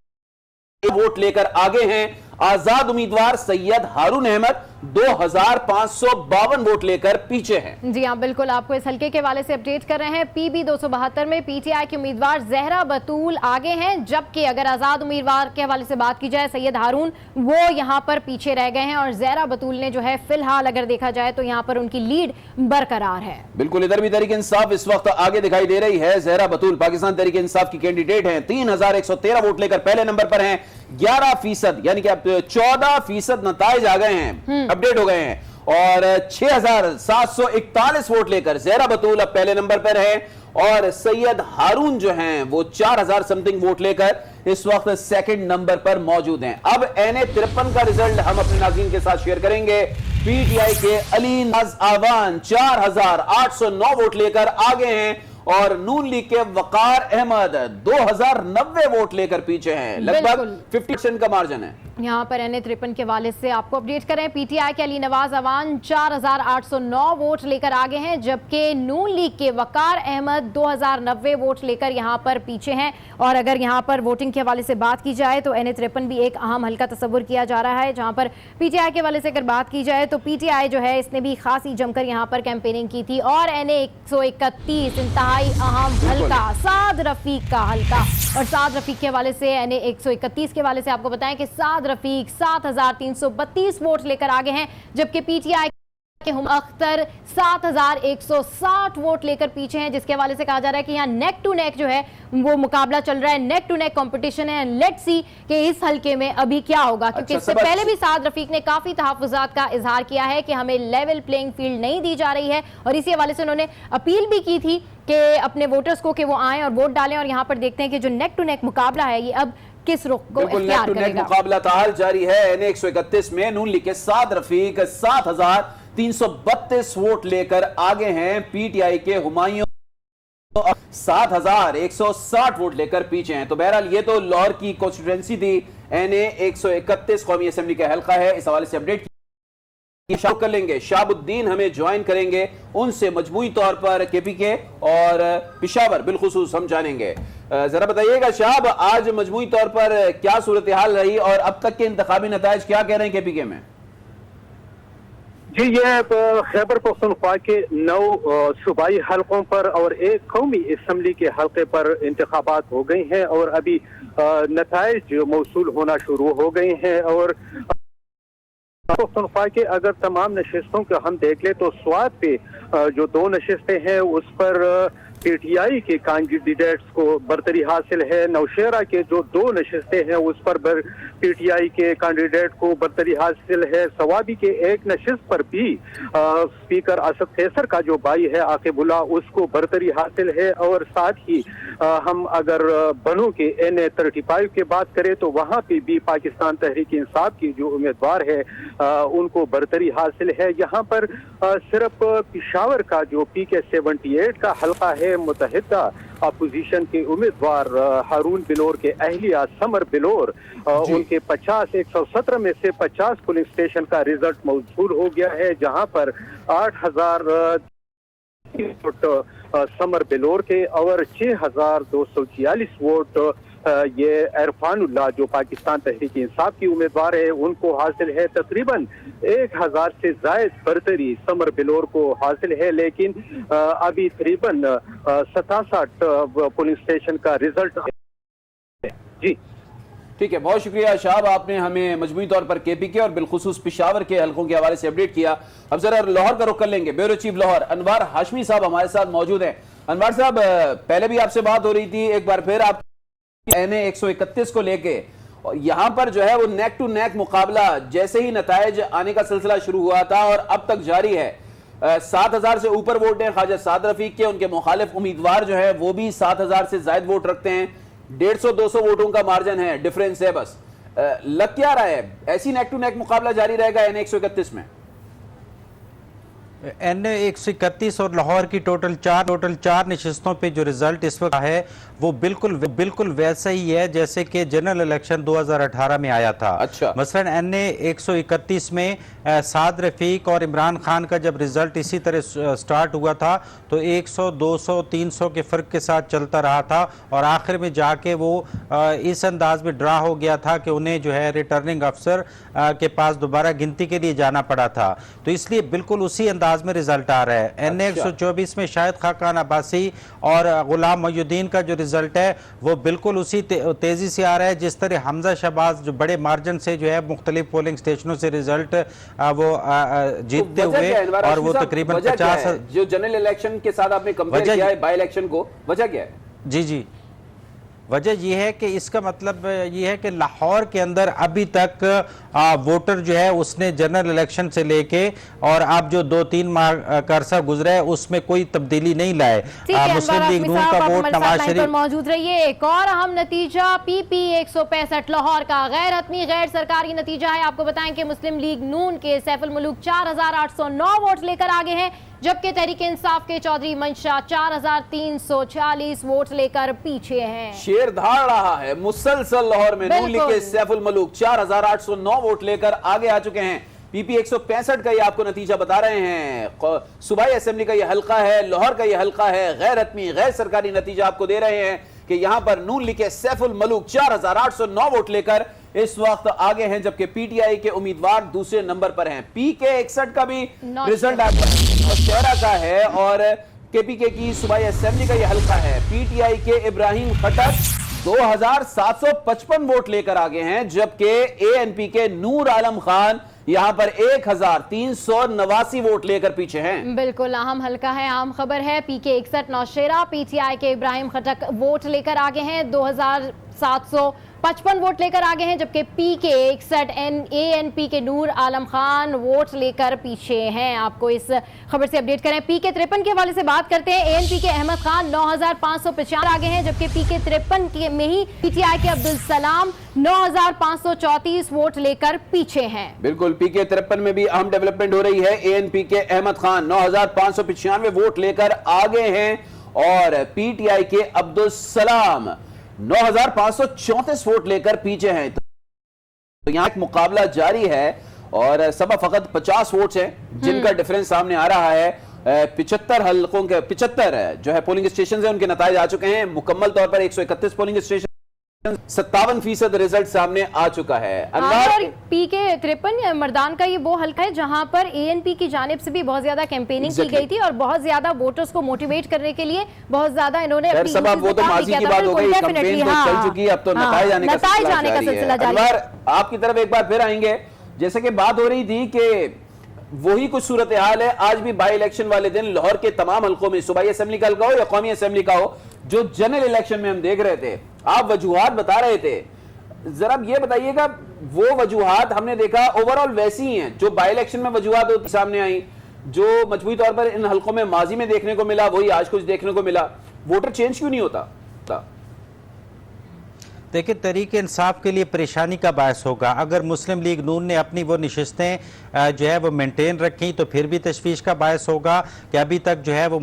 वोट लेकर आगे हैं। आजाद उम्मीदवार सैयद हारून अहमद 2552 वोट लेकर पीछे हैं। जी हाँ बिल्कुल, आपको इस हल्के के वाले से अपडेट कर रहे हैं। PB 272 में PTI के उम्मीदवार जहरा बतूल आगे हैं, जबकि अगर आजाद उम्मीदवार के हवाले से बात की जाए सैयद हारून वो यहाँ पर पीछे रह गए हैं और जहरा बतूल ने जो है फिलहाल अगर देखा जाए तो यहाँ पर उनकी लीड बरकरार है। बिल्कुल, इधर भी तहरीक इंसाफ इस वक्त आगे दिखाई दे रही है। जहरा बतूल पाकिस्तान तहरीक इंसाफ की कैंडिडेट हैं, 3113 वोट लेकर पहले नंबर पर हैं। 11% यानी कि अब 14% नताइज आ गए हैं, अपडेट हो गए हैं और 6,741 वोट लेकर जहरा बतूल अब पहले नंबर पर है और सैयद हारून जो हैं वो 4,000 समथिंग वोट लेकर इस वक्त सेकंड नंबर पर मौजूद हैं। अब NA 53 का रिजल्ट हम अपने नाज़रीन के साथ शेयर करेंगे। पीटीआई के अली नाज आवान 4809 वोट लेकर आगे हैं और नून लीग के वकार अहमद 2090 वोट लेकर पीछे हैं। लगभग 50% का मार्जिन है। यहाँ पर NA-53 के वाले से आपको अपडेट करें, पीटीआई के अली नवाज अवान 4809 वोट लेकर आगे हैं, जबकि नून लीग के वकार अहमद 2090 वोट लेकर यहाँ पर पीछे हैं। और अगर यहाँ पर वोटिंग के हवाले से बात की जाए तो NA-53 भी एक अहम हल्का तस्वुर किया जा रहा है, जहाँ पर पीटीआई के हवाले से अगर बात की जाए तो पीटीआई जो है इसने भी खासी जमकर यहाँ पर कैंपेनिंग की थी। और NA-131 इंतहाई अहम हल्का साद रफीक का हल्का, और साद रफीक के हवाले से NA-131 के हवाले से आपको बताएं कि साद रफीक 7332 वोट लेकर आगे हैं, जबकि पीटीआई के हम अख्तर 7160 वोट लेकर पीछे हैं, जिसके हवाले से कहा जा रहा है कि यहाँ नेक टू नेक जो है वो मुकाबला चल रहा है, नेक टू नेक कंपटीशन है। लेट्स सी कि इस हल्के में अभी क्या होगा, क्योंकि इससे पहले भी साद रफीक ने काफी तहफ्फुज़ात का इजहार किया है कि हमें लेवल प्लेइंग फील्ड नहीं दी जा रही है, और इसी हवाले से उन्होंने अपील भी की थी कि अपने वोटर्स को कि वो आएं और वोट डालें। और यहाँ पर देखते हैं कि जो नेक टू नेक मुकाबला है ये अब किस रुख को इख्तियार करेगा। मुकाबला ताहाल जारी है। NA-131 में नून लीग के साद रफीक 7332 वोट लेकर आगे हैं। पीटीआई के हुमायूं 7160 वोट लेकर पीछे हैं। तो बहरहाल ये तो लाहौर की कॉन्स्टिट्यूएंसी थी। NA-131 कौमी असेंबली का हल्का है। इस हवाले से अपडेट कर लेंगे, शाहबुद्दीन हमें ज्वाइन करेंगे, उनसे मजमूई तौर पर KPK और पेशावर बिलखुसूस हम जानेंगे। जरा बताइएगा शाहब, आज मजमूई तौर पर क्या सूरत हाल रही और अब तक के इंतखाबी नताइज क्या कह रहे हैं KPK में? जी, ये खैबर पख्तूनख्वा के 9 सूबाई हलकों पर और एक कौमी असम्बली के हल्के पर इंतखाबात हो गए हैं और अभी नताइज मौसूल होना शुरू हो गए हैं। और पख्तूनख्वा के अगर तमाम नशिस्तों को हम देख ले तो स्वात पे जो 2 नशिस्तें हैं उस पर पीटीआई के कैंडिडेट्स को बरतरी हासिल है। नौशेरा के जो 2 नशिस्तें हैं उस पर पीटीआई के कैंडिडेट को बरतरी हासिल है। सवाबी के एक नशिस्त पर भी स्पीकर असद कैसर का जो भाई है आकिबुल्ला उसको बरतरी हासिल है। और साथ ही हम अगर बनू के NA-35 की बात करें तो वहाँ पे भी पाकिस्तान तहरीक इंसाफ की जो उम्मीदवार है उनको बरतरी हासिल है। यहाँ पर सिर्फ पेशावर का जो PK-78 का हल्का है, मुतहिदा अपोजिशन के उम्मीदवार हारून बिलोर के अहलिया समर बिलोर उनके 117 में से 50 पुलिस स्टेशन का रिजल्ट मौसूल हो गया है, जहां पर 8000 वोट समर बिलोर के और 6246 वोट ये इरफानुल्लाह जो पाकिस्तान तहरीक इंसाफ की उम्मीदवार है उनको हासिल है। तकरीबन 1000 से जायद बरतरी समर बिलोर को हासिल है, लेकिन अभी तकरीबन 67 पुलिस स्टेशन का रिजल्ट है। जी ठीक है, बहुत शुक्रिया शाहब, आपने हमें मजमूई तौर पर KPK और बिलखुसूस पेशावर के हलकों के हवाले से अपडेट किया। अब जरा लाहौर का रुख कर लेंगे। ब्यूरो चीफ लाहौर अनवार हाशमी साहब हमारे साथ मौजूद हैं। अनवार साहब, पहले भी आपसे बात हो रही थी, एक बार फिर आप NA-131 को लेके और यहां पर जो है वो नेक टू नेक मुकाबला जैसे ही नताइज आने का सिलसिला शुरू हुआ था और अब तक जारी है। 7000 से ऊपर वोट हैं ख्वाजा साद रफीक के, उनके मुखालिफ उम्मीदवार जो है वो भी 7000 से ज्यादा वोट रखते हैं। 150-200 वोटों का मार्जिन है, डिफरेंस है बस। लग क्या रहा है, ऐसी नेक टू नेक मुकाबला जारी रहेगा NA-131 में? NA-131 और लाहौर की टोटल चार नशिस्तों पे जो रिजल्ट इस वक्त है वो बिल्कुल वैसा ही है जैसे कि जनरल इलेक्शन 2018 में आया था। अच्छा। मसलन NA-131 में साद रफीक और इमरान खान का जब रिजल्ट इसी तरह स्टार्ट हुआ था तो 100, 200, 300 के फर्क के साथ चलता रहा था और आखिर में जाके वो इस अंदाज में ड्रा हो गया था कि उन्हें जो है रिटर्निंग अफसर के पास दोबारा गिनती के लिए जाना पड़ा था। तो इसलिए बिल्कुल उसी अंदाज में रिजल्ट आ रहा है। NA-124 में शाहिद खाकान अब्बासी और गुलाम मोहुद्दीन का जो रिजल्ट है वो बिल्कुल उसी तेजी से आ रहा है जिस तरह हमजा शहबाज जो बड़े मार्जिन से जो है मुख्तलिफ पोलिंग स्टेशनों से रिजल्ट वो जीतते हुए और वो तकरीबन 50 जो जनरल इलेक्शन के साथ आपने कंपेयर किया है बाई इलेक्शन को, वजह क्या है? जी वजह यह है कि इसका मतलब यह है कि लाहौर के अंदर अभी तक वोटर जो है उसने जनरल इलेक्शन से लेके और अब जो 2-3 माह का अरसा गुजरा है उसमें कोई तब्दीली नहीं लाए। मुस्लिम लीग नून का वोट नवाज शरीफ मौजूद रहिए। एक और अहम नतीजा PP 165 लाहौर का गैर हतमी गैर सरकारी नतीजा है। आपको बताएं कि मुस्लिम लीग नून के सैफुल मुलूक 4809 वोट लेकर आगे हैं, जबकि तहरीक इंसाफ के चौधरी मंशा 4346 वोट लेकर पीछे हैं। शेर धाड़ रहा है मुसलसल लाहौर में। नून लीग के सैफुल मुलूक 4809 वोट लेकर आगे आ चुके हैं। PP 165 का ये आपको नतीजा बता रहे हैं। सूबाई असेंबली का ये हल्का है, लाहौर का ये हल्का है। गैर हतमी गैर सरकारी नतीजा आपको दे रहे हैं कि यहां पर नून लीग के सैफुल मुलूक 4809 वोट लेकर इस वक्त आगे हैं, जबकि PTI के उम्मीदवार दूसरे नंबर पर हैं। PK 61 का भी रिजल्ट नौशेरा का है और KPK की सूबाई असेंबली का यह हल्का है। PTI के इब्राहिम खटक 2755 वोट लेकर आगे हैं, जबकि ANP के नूर आलम खान यहां पर 1389 वोट लेकर पीछे हैं। बिल्कुल अहम हल्का है, अहम खबर है। PK 61 नौशेरा PTI के इब्राहिम खटक वोट लेकर आगे हैं, 2755 वोट लेकर आगे हैं, जबकि PK 61 ANP के नूर आलम खान वोट लेकर पीछे हैं। आपको इस खबर से अपडेट करें। PK 53 के हवाले से बात करते हैं। ANP के अहमद खान 9550 आगे हैं, जबकि PK 53 में ही PTI के अब्दुल सलाम 9534 वोट लेकर पीछे हैं। बिल्कुल PK 53 में भी अहम डेवलपमेंट हो रही है। ANP के अहमद खान 9595 वोट लेकर आगे हैं और PTI के अब्दुल सलाम 9534 वोट लेकर पीछे हैं। तो यहां एक मुकाबला जारी है और सबा फकत 50 वोट्स हैं जिनका डिफरेंस सामने आ रहा है। 75 हल्कों के 75 जो है पोलिंग स्टेशन है उनके नतीजे आ चुके हैं। मुकम्मल तौर पर 131 पोलिंग स्टेशन 57% रिजल्ट सामने आ चुका है। और PK 53 मर्दान का ये वो हल्का है जहां पर ANP की जानिब से भी बहुत ज्यादा कैंपेनिंग की गई थी और बहुत ज्यादा वोटर्स को मोटिवेट करने के लिए बहुत ज्यादा इन्होंने वो तो माजी की बात हो गई, कैंपेन तो चल चुकी है, अब तो नताए जाने का सिलसिला जारी है। आपकी तरफ एक बार फिर आएंगे। जैसे कि बात हो रही थी कि वही कुछ सूरत हाल है आज भी बाई इलेक्शन वाले दिन लाहौर के तमाम हल्कों में, सूबाई असेंबली का हल्का हो या कौमी असेंबली का हो, जो जनरल इलेक्शन में हम देख रहे थे, आप वजूहात बता रहे थे, जरा ये बताइएगा वो वजूहात हमने देखा ओवरऑल वैसी ही हैं जो बाई इलेक्शन में वजूहात होती सामने आई, जो मजबूरी तौर पर इन हल्कों में माजी में देखने को मिला वही आज कुछ देखने को मिला। वोटर चेंज क्यों नहीं होता? देखिए, तहरीक इंसाफ के लिए परेशानी का बायस होगा। अगर मुस्लिम लीग नून ने अपनी वो नशिस्तें जो है वो मेंटेन रखी तो फिर भी तशवीश का बायस होगा कि अभी तक जो है वो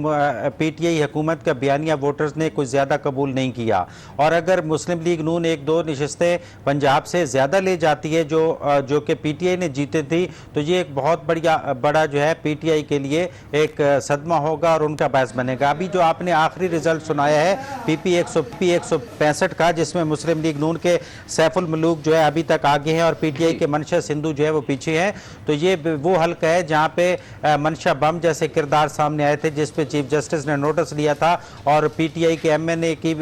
PTI हुकूमत का बयानिया वोटर्स ने कुछ ज़्यादा कबूल नहीं किया। और अगर मुस्लिम लीग नून 1-2 नशिस्तें पंजाब से ज़्यादा ले जाती है जो कि PTI ने जीते थी, तो ये एक बहुत बड़ा जो है PTI के लिए एक सदमा होगा और उनका बायस बनेगा। अभी जो आपने आखिरी रिजल्ट सुनाया है PP 165 का, जिसमें मुस्लिम लीग नून के सैफुल मुलूक जो है अभी तक आगे हैं और PTI के मंशा सिंधु जो है वो पीछे हैं, तो ये वो हल्का है जहां पे मंशा बम जैसे किरदार सामने आए थे, जिस पे चीफ जस्टिस ने नोटिस लिया था और PTI के MNA की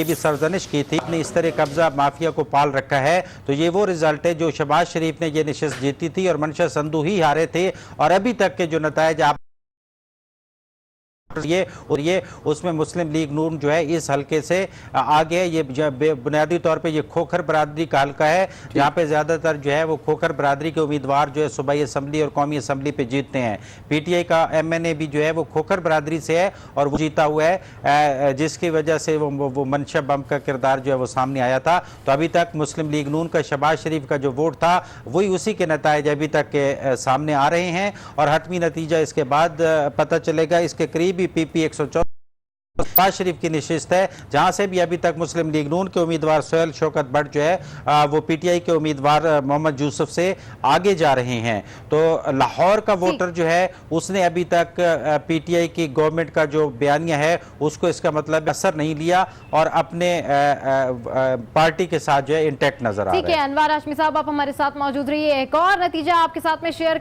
भी सरजनिश की थी, अपने इस तरह कब्जा माफिया को पाल रखा है। तो ये वो रिजल्ट है जो शहबाज शरीफ ने ये नशिस्त जीती थी और मंशा सिंधु ही हारे थे और अभी तक के जो नताइज आप ये उसमें मुस्लिम लीग नून जो है इस हल्के से आगे है। ये बुनियादी तौर पे ये खोखर बरादरी का हल्का है जहाँ पे ज्यादातर जो है वो खोखर बरादरी के उम्मीदवार जो है सूबाई असेंबली और कौमी असेंबली पे जीतते हैं। PTI का MNA भी जो है वो खोखर बरादरी से है और वो जीता हुआ है, जिसकी वजह से वो मंशा बम का किरदार जो है वो सामने आया था। तो अभी तक मुस्लिम लीग नून का शहबाज शरीफ का जो वोट था वही उसी के नताइज अभी तक के सामने आ रहे हैं और हतमी नतीजा इसके बाद पता चलेगा। इसके करीब PP 164 शहबाज शरीफ की नशिस्त है, जहां से भी अभी तक मुस्लिम लीग नून के उम्मीदवार सोहेल शौकत भट्ट जो है वो PTI के उम्मीदवार मोहम्मद यूसुफ से आगे जा रहे हैं। तो लाहौर का वोटर जो है उसने अभी तक PTI की गवर्नमेंट का जो बयानिया है उसको इसका मतलब असर नहीं लिया और अपने पार्टी के साथ जो है इंटैक्ट नजर आ रहा है। ठीक है, अनवर हाशमी साहब आप हमारे साथ मौजूद रहिए। एक और नतीजा आपके साथ में शेयर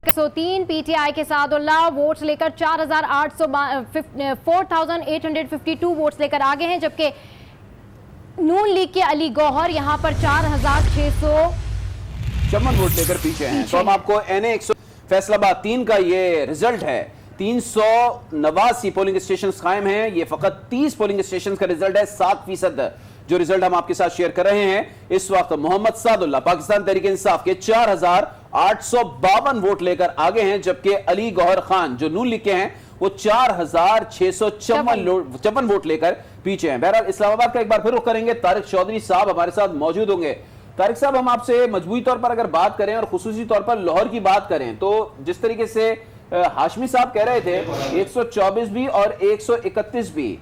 103 PTI के सादुल्लाह वोट्स लेकर 4852 वोट्स लेकर आगे हैं, जबकि नून लीग के अली गौहर यहां पर 4654 वोट लेकर पीछे हैं। तो हम आपको NA 100 फैसलाबाद 3 का ये रिजल्ट है। 389 पोलिंग स्टेशन कायम हैं। ये फकत 30 पोलिंग स्टेशन का रिजल्ट है। 7% जो रिजल्ट हम आपके साथ शेयर कर रहे हैं, इस वक्त मोहम्मद सादुल्लाह पाकिस्तान तहरीक इंसाफ के 4852 वोट लेकर आगे हैं, जबकि अली गौहर खान जो नून लीग के हैं वो 4656 वोट लेकर पीछे हैं। बहरहाल इस्लामाबाद का एक बार फिर रुख करेंगे, तारिक चौधरी साहब हमारे साथ मौजूद होंगे। तारिक साहब, हम आपसे मजबूरी तौर पर अगर बात करें और खुसूसी तौर पर लाहौर की बात करें, तो जिस तरीके से हाशमी साहब कह रहे थे 124 भी और 131 भी,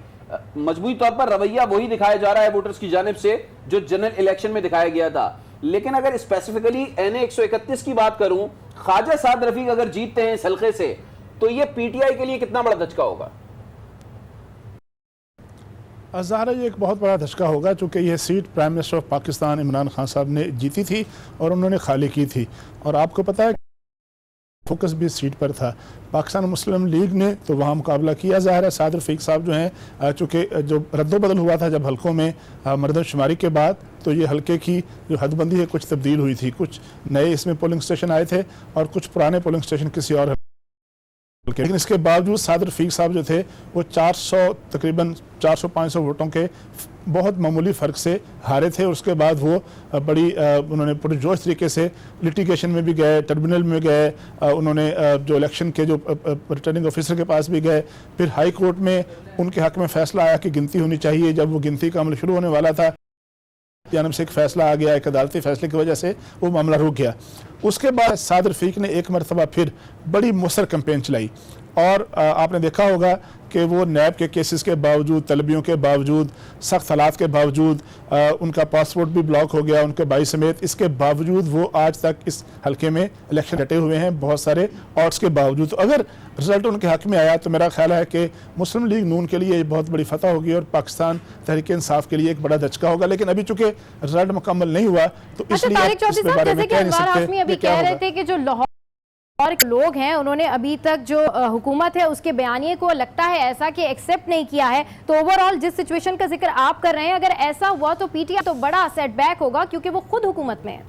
मजबूरी तौर पर रवैया वही दिखाया जा रहा है वोटर्स की जानिब से जो जनरल इलेक्शन में दिखाया गया था। लेकिन अगर स्पेसिफिकली NA 131 की बात करूं, ख्वाजा साद रफीक अगर जीतते हैं इस हल्के से, तो ये PTI के लिए कितना बड़ा धचका होगा? ज़ाहिर ये एक बहुत बड़ा धचका होगा, चूँकि यह seat prime minister of Pakistan Imran Khan साहब ने जीती थी और उन्होंने खाली की थी। और आपको पता है फोकस भी इस सीट पर था। पाकिस्तान मुस्लिम लीग ने तो वहाँ मुकाबला किया। ज़ाहिर है साद रफीक साहब जो हैं, चूँकि जो रद्दोबदल हुआ था जब हल्कों में मरदमशुमारी के बाद, तो ये हल्के की जो हदबंदी है कुछ तब्दील हुई थी, कुछ नए इसमें पोलिंग स्टेशन आए थे और कुछ पुराने पोलिंग स्टेशन किसी और। लेकिन इसके बावजूद साद रफीक साहब जो थे वो तकरीबन 400-500 वोटों के बहुत मामूली फ़र्क से हारे थे। और उसके बाद वो उन्होंने पूरे जोश तरीके से लिटिगेशन में भी गए, ट्रिब्यूनल में गए, उन्होंने जो इलेक्शन के जो रिटर्निंग ऑफिसर के पास भी गए, फिर हाई कोर्ट में उनके हक़ में फ़ैसला आया कि गिनती होनी चाहिए। जब वो गिनती का अमल शुरू होने वाला था, जानब से एक फ़ैसला आ गया, एक अदालती फ़ैसले की वजह से वो मामला रुक गया। उसके बाद साद रफीक ने एक मरतबा फिर बड़ी मुसर कैंपेन चलाई और आपने देखा होगा कि वो नैब के केसेस के बावजूद, तलबियों के बावजूद, सख्त हालात के बावजूद, उनका पासपोर्ट भी ब्लॉक हो गया उनके भाई समेत, इसके बावजूद वो आज तक इस हल्के में इलेक्शन डटे हुए हैं बहुत सारे ऑड्स के बावजूद। तो अगर रिजल्ट उनके हक में आया तो मेरा ख्याल है कि मुस्लिम लीग नून के लिए बहुत बड़ी फतह होगी और पाकिस्तान तहरीक इंसाफ के लिए एक बड़ा धचका होगा। लेकिन अभी चूंकि रिजल्ट मुकम्मल नहीं हुआ तो इसलिए इसके बारे में कह नहीं सकते क्या होगा। कि जो लाहौर और लोग हैं उन्होंने अभी तक जो हुकूमत है उसके बयानिए को लगता है ऐसा कि एक्सेप्ट नहीं किया है। तो ओवरऑल जिस सिचुएशन का जिक्र आप कर रहे हैं, अगर ऐसा हुआ तो PTI तो बड़ा सेटबैक होगा क्योंकि वो खुद हुकूमत में है।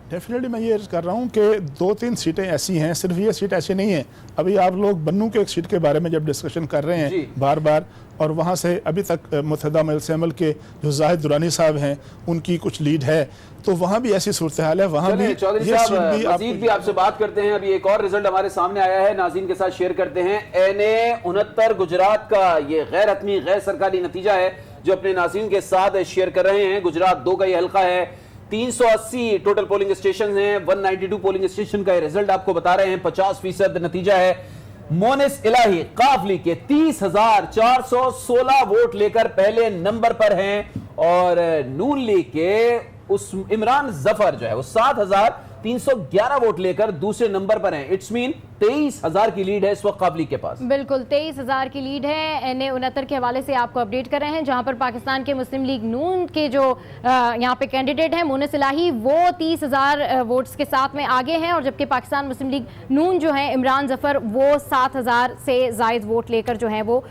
डेफिनेटली मैं ये अर्ज कर रहा हूँ कि 2-3 सीटें ऐसी हैं, सिर्फ ये सीट ऐसी नहीं है। अभी आप लोग बन्नू के एक सीट के बारे में जब डिस्कशन कर रहे हैं बार बार, और वहाँ से अभी तक मुत्तहिदा मजलिस अमल के जो जाहिद दुरानी साहब हैं उनकी कुछ लीड है, तो वहाँ भी ऐसी सूरत हाल है। वहाँ भी चौधरी साहब मजीद भी आपसे बात करते हैं। अभी एक और रिजल्ट हमारे सामने आया है, नाज़रीन के साथ शेयर करते हैं। NA 69 गुजरात का ये गैर हतमी गैर सरकारी नतीजा है जो अपने नाज़रीन के साथ शेयर कर रहे हैं। गुजरात 2 का ये हल्का है, 380 टोटल पोलिंग स्टेशन हैं, 192 पोलिंग स्टेशन का रिजल्ट आपको बता रहे हैं। 50% नतीजा है। मोनिस इलाही काफली के 30,416 वोट लेकर पहले नंबर पर हैं और नून लीग के उस इमरान जफर जो है वो 7,311 वोट लेकर दूसरे नंबर पर हैं। इट्स मीन 23,000 की लीड है इस वक्त काबली के पास। बिल्कुल 23,000 की लीड है। NA 69 के हवाले से आपको अपडेट कर रहे हैं, जहां पर पाकिस्तान के मुस्लिम लीग नून के जो यहां पे कैंडिडेट हैं मोनिस इलाही, वो 30,000 वोट्स के साथ में आगे हैं, और जबकि पाकिस्तान मुस्लिम लीग नून जो है इमरान जफर वो 7,000 से जायद वोट लेकर जो है वो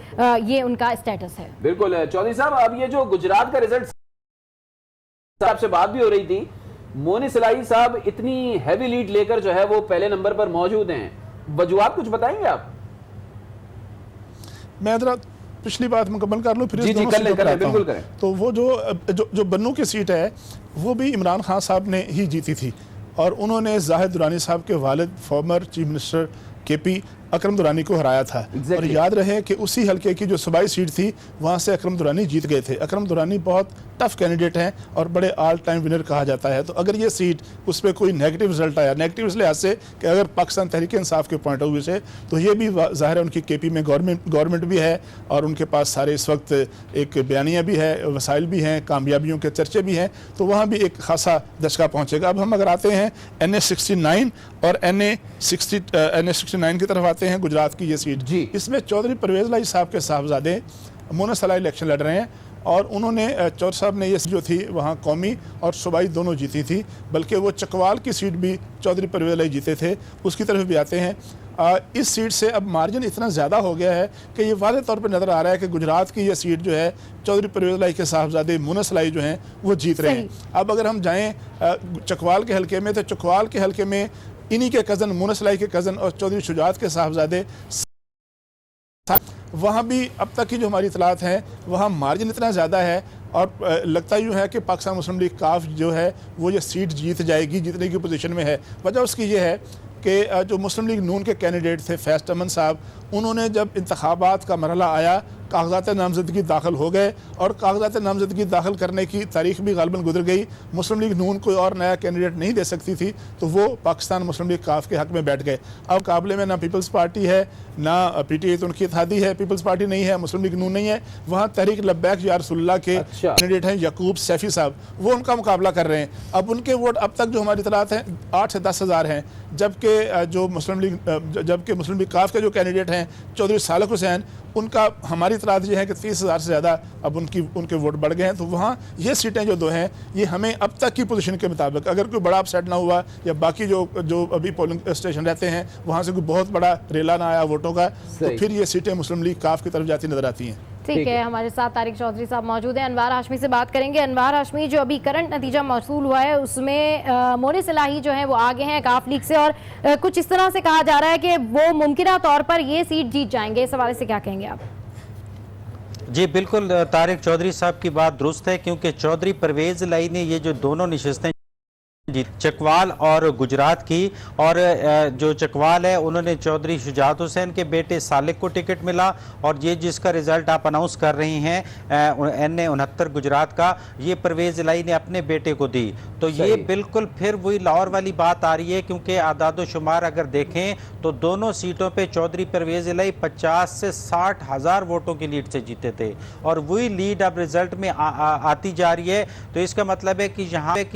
ये उनका स्टेटस है। बिल्कुल चौधरी साहब, अब ये जो गुजरात का रिजल्ट आपसे बात भी हो रही थी, मोनिस इलाही साहब इतनी हैवी लीड लेकर जो है वो पहले नंबर पर मौजूद हैं, वजूहात कुछ बताएंगे आप? मैं जरा पिछली बात मुकम्मल कर लूँ फिर जी, बिल्कुल करें। तो वो जो बन्नू की सीट है वो भी इमरान खान साहब ने ही जीती थी और उन्होंने जाहिद दुरानी साहब के वालिद फॉर्मर चीफ मिनिस्टर KP अकरम दुरानी को हराया था। और याद रहे कि उसी हल्के की जो सूबाई सीट थी वहाँ से अकरम दुरानी जीत गए थे। अकरम दुरानी बहुत टफ कैंडिडेट हैं और बड़े ऑल टाइम विनर कहा जाता है। तो अगर ये सीट उस पर कोई नेगेटिव रिजल्ट आया, नेगेटिव इस लिहाज से कि अगर पाकिस्तान तहरीक इंसाफ के पॉइंट ऑफ व्यू से, तो ये भी ज़ाहिर है उनकी KP में गवर्नमेंट भी है और उनके पास सारे इस वक्त एक बयानिया भी है, वसाइल भी हैं, कामयाबियों के चर्चे भी हैं, तो वहाँ भी एक खासा दशका पहुँचेगा। अब हम अगर आते हैं NA 69 और NA 69 की तरफ आते हैं, गुजरात की ये सीट जी, इसमें चौधरी परवेज इलाही साहब के साहबजादे मोनिस इलाही इलेक्शन लड़ रहे हैं और उन्होंने चौधरी साहब ने ये जो थी वहाँ कौमी और सूबाई दोनों जीती थी, बल्कि वो चकवाल की सीट भी चौधरी परवेज इलाही जीते थे। उसकी तरफ भी आते हैं। इस सीट से अब मार्जिन इतना ज़्यादा हो गया है कि ये वाज़ेह तौर पर नज़र आ रहा है कि गुजरात की ये सीट जो है चौधरी परवेज इलाही के साहबजादे मोनिस इलाही जो हैं वो जीत रहे हैं। अब अगर हम जाएँ चकवाल के हल्के में, तो चकवाल के हल्के में इन्हीं के कज़न मोनिस इलाही के कज़न और चौधरी शुजात के साहबजादे वहाँ भी अब तक की जो हमारी इतलात हैं वहाँ मार्जिन इतना ज़्यादा है और लगता यूँ है कि पाकिस्तान मुस्लिम लीग काफ जो है वो ये सीट जीत जाएगी, जीतने की पोजीशन में है। वजह उसकी ये है कि जो मुस्लिम लीग नून के कैंडिडेट थे फैज़ अमन साहब, उन्होंने जब इंतखाबात का मरहला आया कागजात नामजदगी दाखिल हो गए और कागजात नामजदगी दाखिल करने की तारीख भी गालबन गुजर गई। मुस्लिम लीग नून कोई और नया कैंडिडेट नहीं दे सकती थी तो वो पाकिस्तान मुस्लिम लीग काफ के हक़ में बैठ गए। अब काबले में ना पीपल्स पार्टी है ना PTI, तो उनकी इत्तेहादी है, पीपल्स पार्टी नहीं है, मुस्लिम लीग नून नहीं है। वहाँ तहरीक लब्बैक या रसूलुल्लाह के कैंडिडेट हैं याकूब सैफी साहब, वो उनका मुकाबला कर रहे हैं। अब उनके वोट अब तक जो हमारी इतलात हैं 8 से 10 हज़ार हैं, जबकि मुस्लिम लीग काफ के जो कैंडिडेट हैं चौधरी सालक हुसैन, उनका हमारी इतलात ये है कि 30,000 से ज़्यादा अब उनके वोट बढ़ गए हैं। तो वहाँ ये सीटें जो 2 हैं ये हमें अब तक की पोजीशन के मुताबिक, अगर कोई बड़ा अपसेट ना हुआ या बाकी जो अभी पोलिंग स्टेशन रहते हैं वहाँ से कोई बहुत बड़ा रेला ना आया वोटों का, तो फिर ये सीटें मुस्लिम लीग काफ की तरफ जाती नजर आती हैं। ठीक है, हमारे साथ तारिक चौधरी साहब मौजूद हैं। अनवार हाशमी से बात करेंगे। अनवार हाशमी, जो अभी करंट नतीजा मौसूल हुआ है उसमें मोनिस इलाही जो है वो आगे हैं काफ लीग से और कुछ इस तरह से कहा जा रहा है कि वो मुमकिना तौर पर ये सीट जीत जाएंगे। इस हवाले से क्या कहेंगे आप? जी बिल्कुल, तारिक चौधरी साहब की बात दुरुस्त है क्योंकि चौधरी परवेज इलाही ने ये जो दोनों नशिस्तें जी चकवाल और गुजरात की, और जो चकवाल है उन्होंने चौधरी शुजात हुसैन के बेटे सालिक को टिकट मिला, और ये जिसका रिजल्ट आप अनाउंस कर रही हैं NA-69 गुजरात का, ये परवेज इलाही ने अपने बेटे को दी। तो ये बिल्कुल फिर वही लाहौर वाली बात आ रही है क्योंकि आदादो शुमार अगर देखें तो दोनों सीटों पे चौधरी परवेज इलाही 50 से 60 हज़ार वोटों की लीड से जीते थे और वही लीड अब रिजल्ट में आती जा रही है। तो इसका मतलब है कि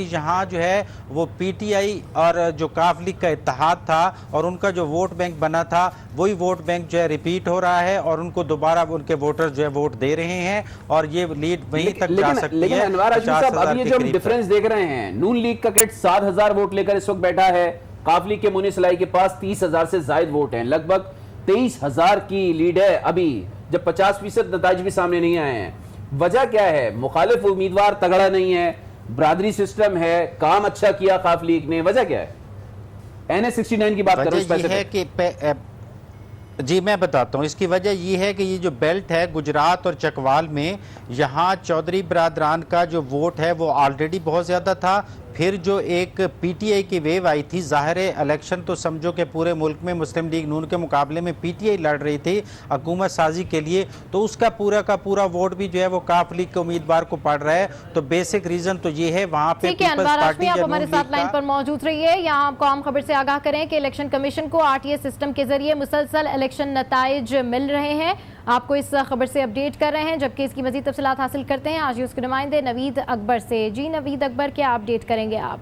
यहाँ जो है वो PTI और जो काफ लीग का इत्तेहाद था और उनका जो वोट बैंक बना था वही वोट बैंक जो है रिपीट हो रहा है और उनको दोबारा उनके वोटर जो है वोट दे रहे हैं और ये लीड वहीं तक जा सकती है। लेकिन अनवार हाशमी साहब, अब ये जो हम डिफरेंस देख रहे हैं, नून लीग का कैंडिडेट 7,000 वोट लेकर इस वक्त बैठा है, काफ लीग के मोनिस इलाही के पास 30,000 से ज्यादा वोट हैं, लगभग 23,000 की लीड है अभी, जब 50% नताइज भी सामने नहीं आए हैं। वजह क्या है? मुखालिफ उम्मीदवार तगड़ा नहीं है, बरादरी सिस्टम है, काम अच्छा किया काफ लीग ने, वजह क्या है? NA-69 की बात करो इस पैसे है कि जी मैं बताता हूँ। इसकी वजह ये है कि ये जो बेल्ट है गुजरात और चकवाल में, यहाँ चौधरी बरादरान का जो वोट है वो ऑलरेडी बहुत ज़्यादा था, फिर जो एक PTI की वेव आई थी, ज़ाहिर है इलेक्शन तो समझो कि पूरे मुल्क में मुस्लिम लीग नून के मुकाबले में PTI लड़ रही थी हुकूमत साजी के लिए, तो उसका पूरा का पूरा वोट भी जो है वो काफ लीग के उम्मीदवार को पड़ रहा है। तो बेसिक रीज़न तो ये है वहाँ पे पीपल्स पार्टी। आप हमारे साथ लाइन पर मौजूद रहिए। यहाँ आपको आम खबर से आगाह करें कि इलेक्शन कमीशन को RTS सिस्टम के जरिए मुसलसल इलेक्शन नताइज मिल रहे हैं। आपको इस खबर से अपडेट कर रहे हैं, जबकि इसकी मजीद तफसीलात हासिल करते हैं आज उसके नुमाइंदे नवीद अकबर से। जी नवीद अकबर, क्या अपडेट करेंगे आप?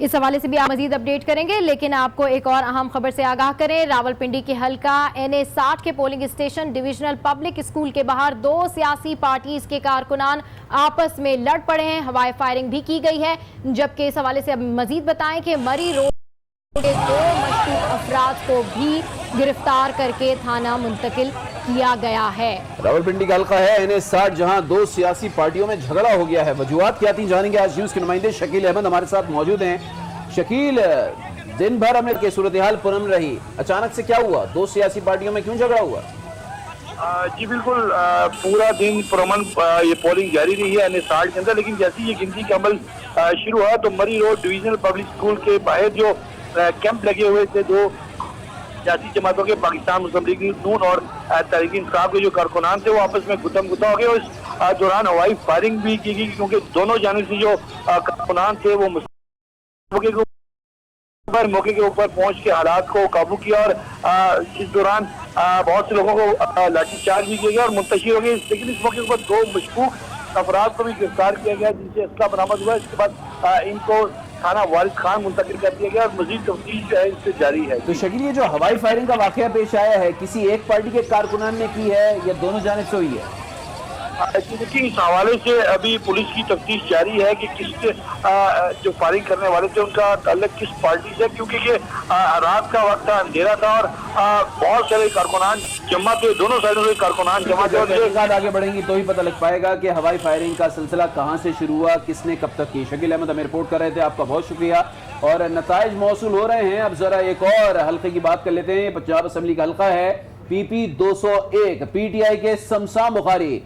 इस हवाले से भी आप मजीद अपडेट करेंगे, लेकिन आपको एक और अहम खबर से आगाह करें। रावलपिंडी के हल्का NA-60 के polling station divisional public school के बाहर 2 सियासी पार्टीज के कारकुनान आपस में लड़ पड़े हैं, हवाई फायरिंग भी की गई है। जबकि इस हवाले से अब मजीद बताएं कि मरी रोड के 2 मशकूक अफराद को भी गिरफ्तार करके थाना मुंतकिल किया गया है। रावलपिंडी का हल्का है NA-60, जहां 2 सियासी पार्टियों में झगड़ा हो गया है। वजूहात क्या थी जानेंगे, आज न्यूज़ के नुमाइंदे शकील अहमद हमारे साथ मौजूद हैं। शकील, दिन भर हमें के सूरत हाल पुरअमन रही, अचानक से क्या हुआ? 2 सियासी पार्टियों में क्यों झगड़ा हुआ? जी बिल्कुल, पूरा दिन पुरअमन ये पोलिंग जारी रही है NA-60 के अंदर, लेकिन जैसे ये गिनती का अमल शुरू हुआ तो मरी रोड डिविजनल पब्लिक स्कूल के बाहर जो कैंप लगे हुए थे 2 सियासी जमातों के, पाकिस्तान मुस्लिम लीग नून और तहरीक इंसाफ के जो कारकुनान थे वो आपस में गुत्तम गुत्ता हो गए और इस दौरान हवाई फायरिंग भी की गई क्योंकि दोनों जानिब से जो कारकुनान थे वो मौके के ऊपर पहुंच के हालात को काबू किया और इस दौरान बहुत से लोगों को लाठीचार्ज भी किया गया और मुंतशिर हो गए। लेकिन इस मौके पर 2 मशकूक अफराद को भी गिरफ्तार किया गया जिनसे असला बरामद हुआ। इसके बाद इनको थाना वारिस खान मुंतकिल कर दिया गया और मजीद तफ्तीश जो है इससे जारी है। तो शकील, ये जो हवाई फायरिंग का वाकया पेश आया है, किसी एक पार्टी के कारकुनान ने की है या दोनों जानिब से हुई है? देखिए, इस हवाले से अभी पुलिस की तफ्तीश जारी है कि किसके जो फायरिंग करने वाले थे उनका ताल्लुक किस पार्टी से, क्योंकि ये रात का वक्त था, अंधेरा था और बहुत सारे कारकुनान जमा थे, दोनों साइडों से कारकुनान जमा थे। और आगे बढ़ेंगी तो ही पता लग पाएगा कि हवाई फायरिंग का सिलसिला कहाँ से शुरू हुआ, किसने कब तक की। शकील अहमद हमें रिपोर्ट कर रहे थे, आपका बहुत शुक्रिया। और नताइज मौसूल हो रहे हैं। अब जरा एक और हल्के की बात कर लेते हैं। पंजाब असम्बली का हल्का है PP 201 पीटीआई के शमशान बुखारी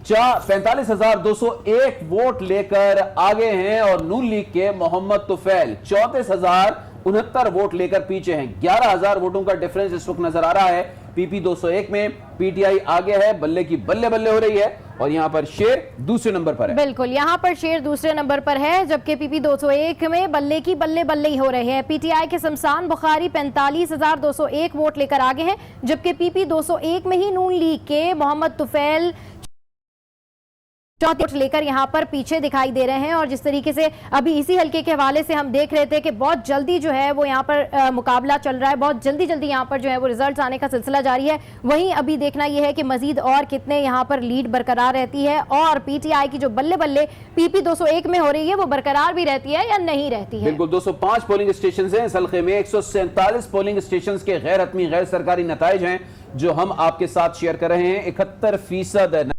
45,201 वोट लेकर आगे हैं और नून लीग के मोहम्मद तुफैल 34,069 वोट लेकर पीछे हैं। 11,000 वोटों का डिफरेंस इस वक्त नजर आ रहा है। PP 201 में पीटीआई आगे है, बल्ले की बल्ले बल्ले हो रही है और यहां पर शेर दूसरे नंबर पर है। बिल्कुल, यहां पर शेर दूसरे नंबर पर है, जबकि PP 201 में बल्ले की बल्ले बल्ले ही हो रहे हैं। पीटीआई के शमशान बुखारी 45,201 वोट लेकर आगे हैं, जबकि PP 201 में ही नून लीग के मोहम्मद तुफैल वोट लेकर यहां पर पीछे दिखाई दे रहे हैं। और जिस तरीके से अभी इसी हल्के के हवाले से हम देख रहे थे कि बहुत जल्दी जो है वो यहां पर मुकाबला चल रहा है, बहुत जल्दी यहां पर जो है वो रिजल्ट्स आने का सिलसिला जारी है। वहीं अभी देखना यह है कि मजीद और कितने यहां पर लीड बरकरार रहती है और पीटीआई की जो बल्ले बल्ले PP 201 में हो रही है वो बरकरार भी रहती है या नहीं रहती है। बिल्कुल, 205 पोलिंग स्टेशन हैं इस हल्के में। 147 पोलिंग स्टेशन के गैर हतमी गैर सरकारी नताइज हैं जो हम आपके साथ शेयर कर रहे हैं। 71%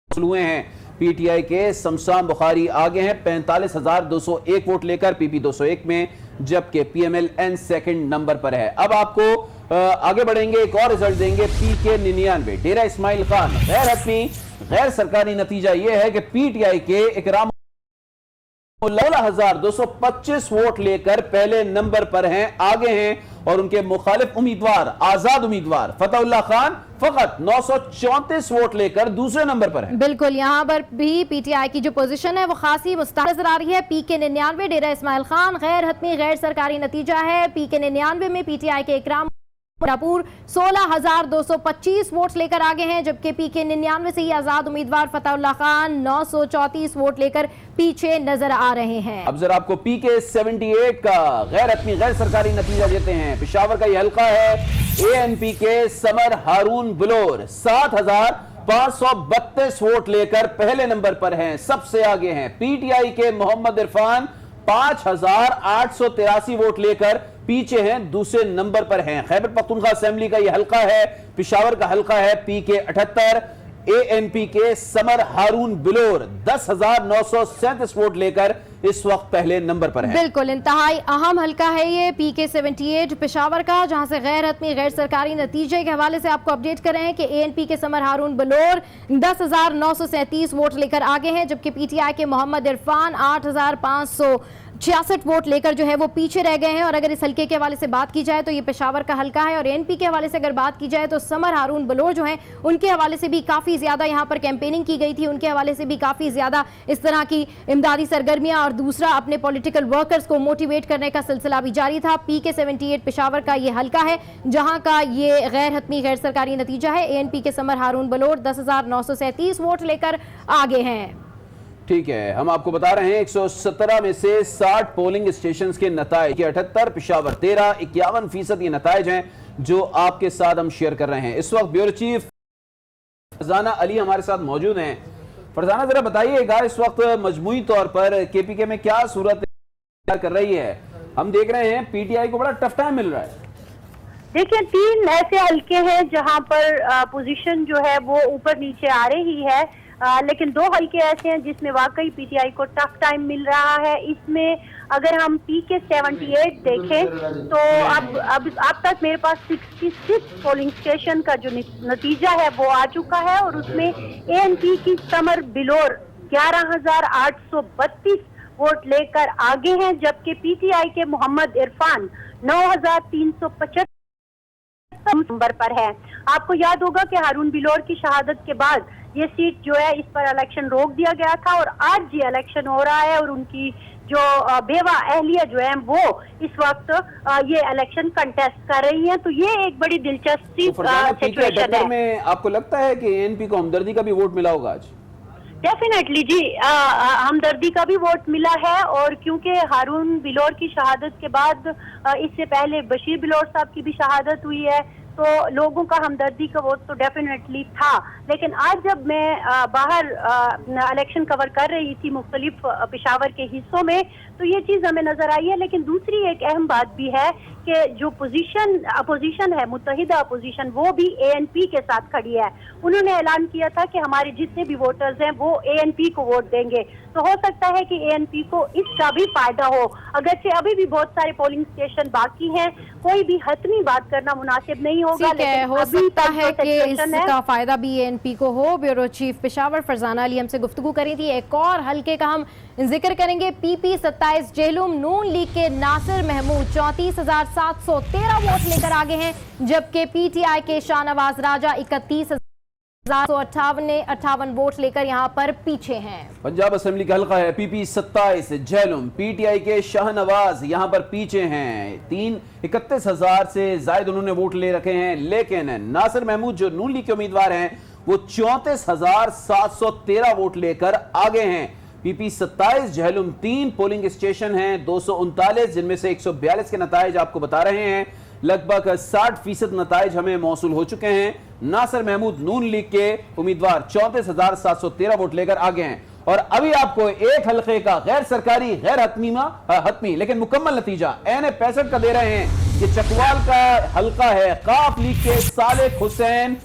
हुए हैं। पीटीआई के शमशान बुखारी आगे हैं 45,201 वोट लेकर PP 201 में, जबकि PMLN सेकंड नंबर पर है। अब आपको आगे बढ़ेंगे, एक और रिजल्ट देंगे। PK 99 डेरा इस्माइल खान गैर हतमी गैर सरकारी नतीजा यह है कि पीटीआई के इकराम 16,225 वोट लेकर पहले नंबर पर हैं, आगे हैं और उनके मुखालिफ उम्मीदवार आजाद उम्मीदवार फतहुल्लाह खान फकत 934 वोट लेकर दूसरे नंबर पर है। बिल्कुल, यहां पर भी पीटीआई की जो पोजीशन है वो खासी मुस्तकिल नजर आ रही है। PK 99 डेरा इस्माइल खान गैर हतमी गैर सरकारी नतीजा है। PK 99 में पीटीआई के इकराम 16,225 वोट लेकर आगे हैं, जबकि PK 99 से ही आजाद उम्मीदवार फतहुल्लाह खान 934 वोट लेकर पीछे नजर आ रहे हैं। अब जरा आपको PK 78 का गैर हतमी गैर सरकारी नतीजा देते हैं। पेशावर का यह हल्का है। ANP के समर हारून बलोर 7,532 वोट लेकर पहले नंबर पर हैं, सबसे आगे हैं। पीटीआई के मोहम्मद इरफान 5,883 वोट लेकर पीछे हैं, दूसरे नंबर पर हैं। खैबर पख्तूनख्वा असेंबली का यह हल्का है, पेशावर का हल्का है। PK 78 ANP के समर हारून बिलोर 10,937 वोट लेकर इस वक्त पहले नंबर पर है। बिल्कुल, इंतहाई अहम हल्का है ये PK 78 पेशावर का, जहां से गैर हतमी गैर सरकारी नतीजे के हवाले से आपको अपडेट कर रहे हैं कि ANP के समर हारून बिलोर 10,937 वोट लेकर आगे हैं, जबकि पीटीआई के मोहम्मद इरफान 8,566 वोट लेकर जो है वो पीछे रह गए हैं। और अगर इस हल्के के हवाले से बात की जाए तो ये पेशावर का हल्का है। और ANP के हवाले से अगर बात की जाए तो समर हारून बलोर जो हैं उनके हवाले से भी काफ़ी ज़्यादा यहाँ पर कैंपेनिंग की गई थी, उनके हवाले से भी काफ़ी ज़्यादा इस तरह की इमदादी सरगर्मियाँ और दूसरा अपने पॉलिटिकल वर्कर्स को मोटिवेट करने का सिलसिला भी जारी था। PK 78 पेशावर का ये हल्का है, जहाँ का ये गैर हतमी गैर सरकारी नतीजा है। ANP के समर हारून बलोर 10,937 वोट लेकर आगे हैं। ठीक है, हम आपको बता रहे हैं 117 में से 60 पोलिंग स्टेशंस के नताइज, 78 पेशावर 13, 51% ये नताइज हैं जो आपके साथ हम शेयर कर रहे हैं। इस वक्त ब्यूरो चीफ फरजाना अली हमारे साथ मौजूद हैं। फरजाना, जरा बताइएगा इस वक्त मजमूई तौर पर KPK में क्या सूरत कर रही है? हम देख रहे हैं पीटीआई को बड़ा टफ टाइम मिल रहा है। देखिए, 3 ऐसे हल्के हैं जहां पर पोजीशन जो है वो ऊपर नीचे आ रही है, लेकिन 2 हल्के ऐसे हैं जिसमें वाकई पीटीआई को टफ टाइम मिल रहा है। इसमें अगर हम PK 78 देखें तो अब तक मेरे पास 66 पोलिंग स्टेशन का जो नतीजा है वो आ चुका है और उसमें ANP की समर बिलोर 11,832 वोट लेकर आगे हैं, जबकि पीटीआई के मोहम्मद इरफान 9,375 नंबर पर है। आपको याद होगा कि हारून बिलोर की शहादत के बाद ये सीट जो है इस पर इलेक्शन रोक दिया गया था और आज ये इलेक्शन हो रहा है और उनकी जो बेवा अहलिया जो है वो इस वक्त ये इलेक्शन कंटेस्ट कर रही हैं। तो ये एक बड़ी दिलचस्प सिचुएशन है। में आपको लगता है कि ANP को हमदर्दी का भी वोट मिला होगा आज? डेफिनेटली जी, हमदर्दी का भी वोट मिला है और क्योंकि हारून बिलोर की शहादत के बाद इससे पहले बशीर बिलोर साहब की भी शहादत हुई है, तो लोगों का हमदर्दी का वोट तो डेफिनेटली था। लेकिन आज जब मैं बाहर इलेक्शन कवर कर रही थी मुख्तलिफ पेशावर के हिस्सों में, तो ये चीज़ हमें नजर आई है। लेकिन दूसरी एक अहम बात भी है कि जो अपोजिशन है, मुत्तहिदा अपोजिशन, वो भी ANP के साथ खड़ी है। उन्होंने ऐलान किया था कि हमारे जितने भी वोटर्स हैं वो ANP को वोट देंगे। तो हो सकता है कि ANP को इसका भी फायदा हो। अगरचे अभी भी बहुत सारे पोलिंग स्टेशन बाकी हैं, कोई भी हतमी बात करना मुनासिब नहीं होगा। ठीक है, लेकिन हो अभी सकता तक है जो कि situation है, इसका फायदा भी एएनपी को हो। ब्यूरो चीफ पेशावर फरजाना अली हमसे गुफ्तगू करी थी। एक और हल्के का हम जिक्र करेंगे। पीपी 27 जेहलुम नून लीग के नासिर महमूद 34,713 वोट लेकर आगे हैं, जबकि पीटीआई के शाहनवाज राजा 31,158 वोट लेकर यहां पर पीछे हैं। पंजाब असेंबली का हल्का है पीपी 27 जेहलुम, पीटीआई के शाहनवाज यहां पर पीछे हैं। 31,000 से जायद उन्होंने वोट ले रखे हैं, लेकिन नासिर महमूद जो नून लीग के उम्मीदवार हैं वो 34,713 वोट लेकर आगे हैं। पीपी 27 जेहलुम 3 पोलिंग स्टेशन हैं, 239 जिनमें से 142 के नताइज आपको बता रहे हैं। लगभग 60% नताइज हमें मौसूल हो चुके हैं। नासिर महमूद नून लीग के उम्मीदवार 34,713 वोट लेकर आगे हैं। और अभी आपको एक हल्के का गैर सरकारी गैर हतमी लेकिन मुकम्मल नतीजा NA 65 का दे रहे हैं। ये चकवाल का हल्का है। काफ लीग के सालेक हुसैन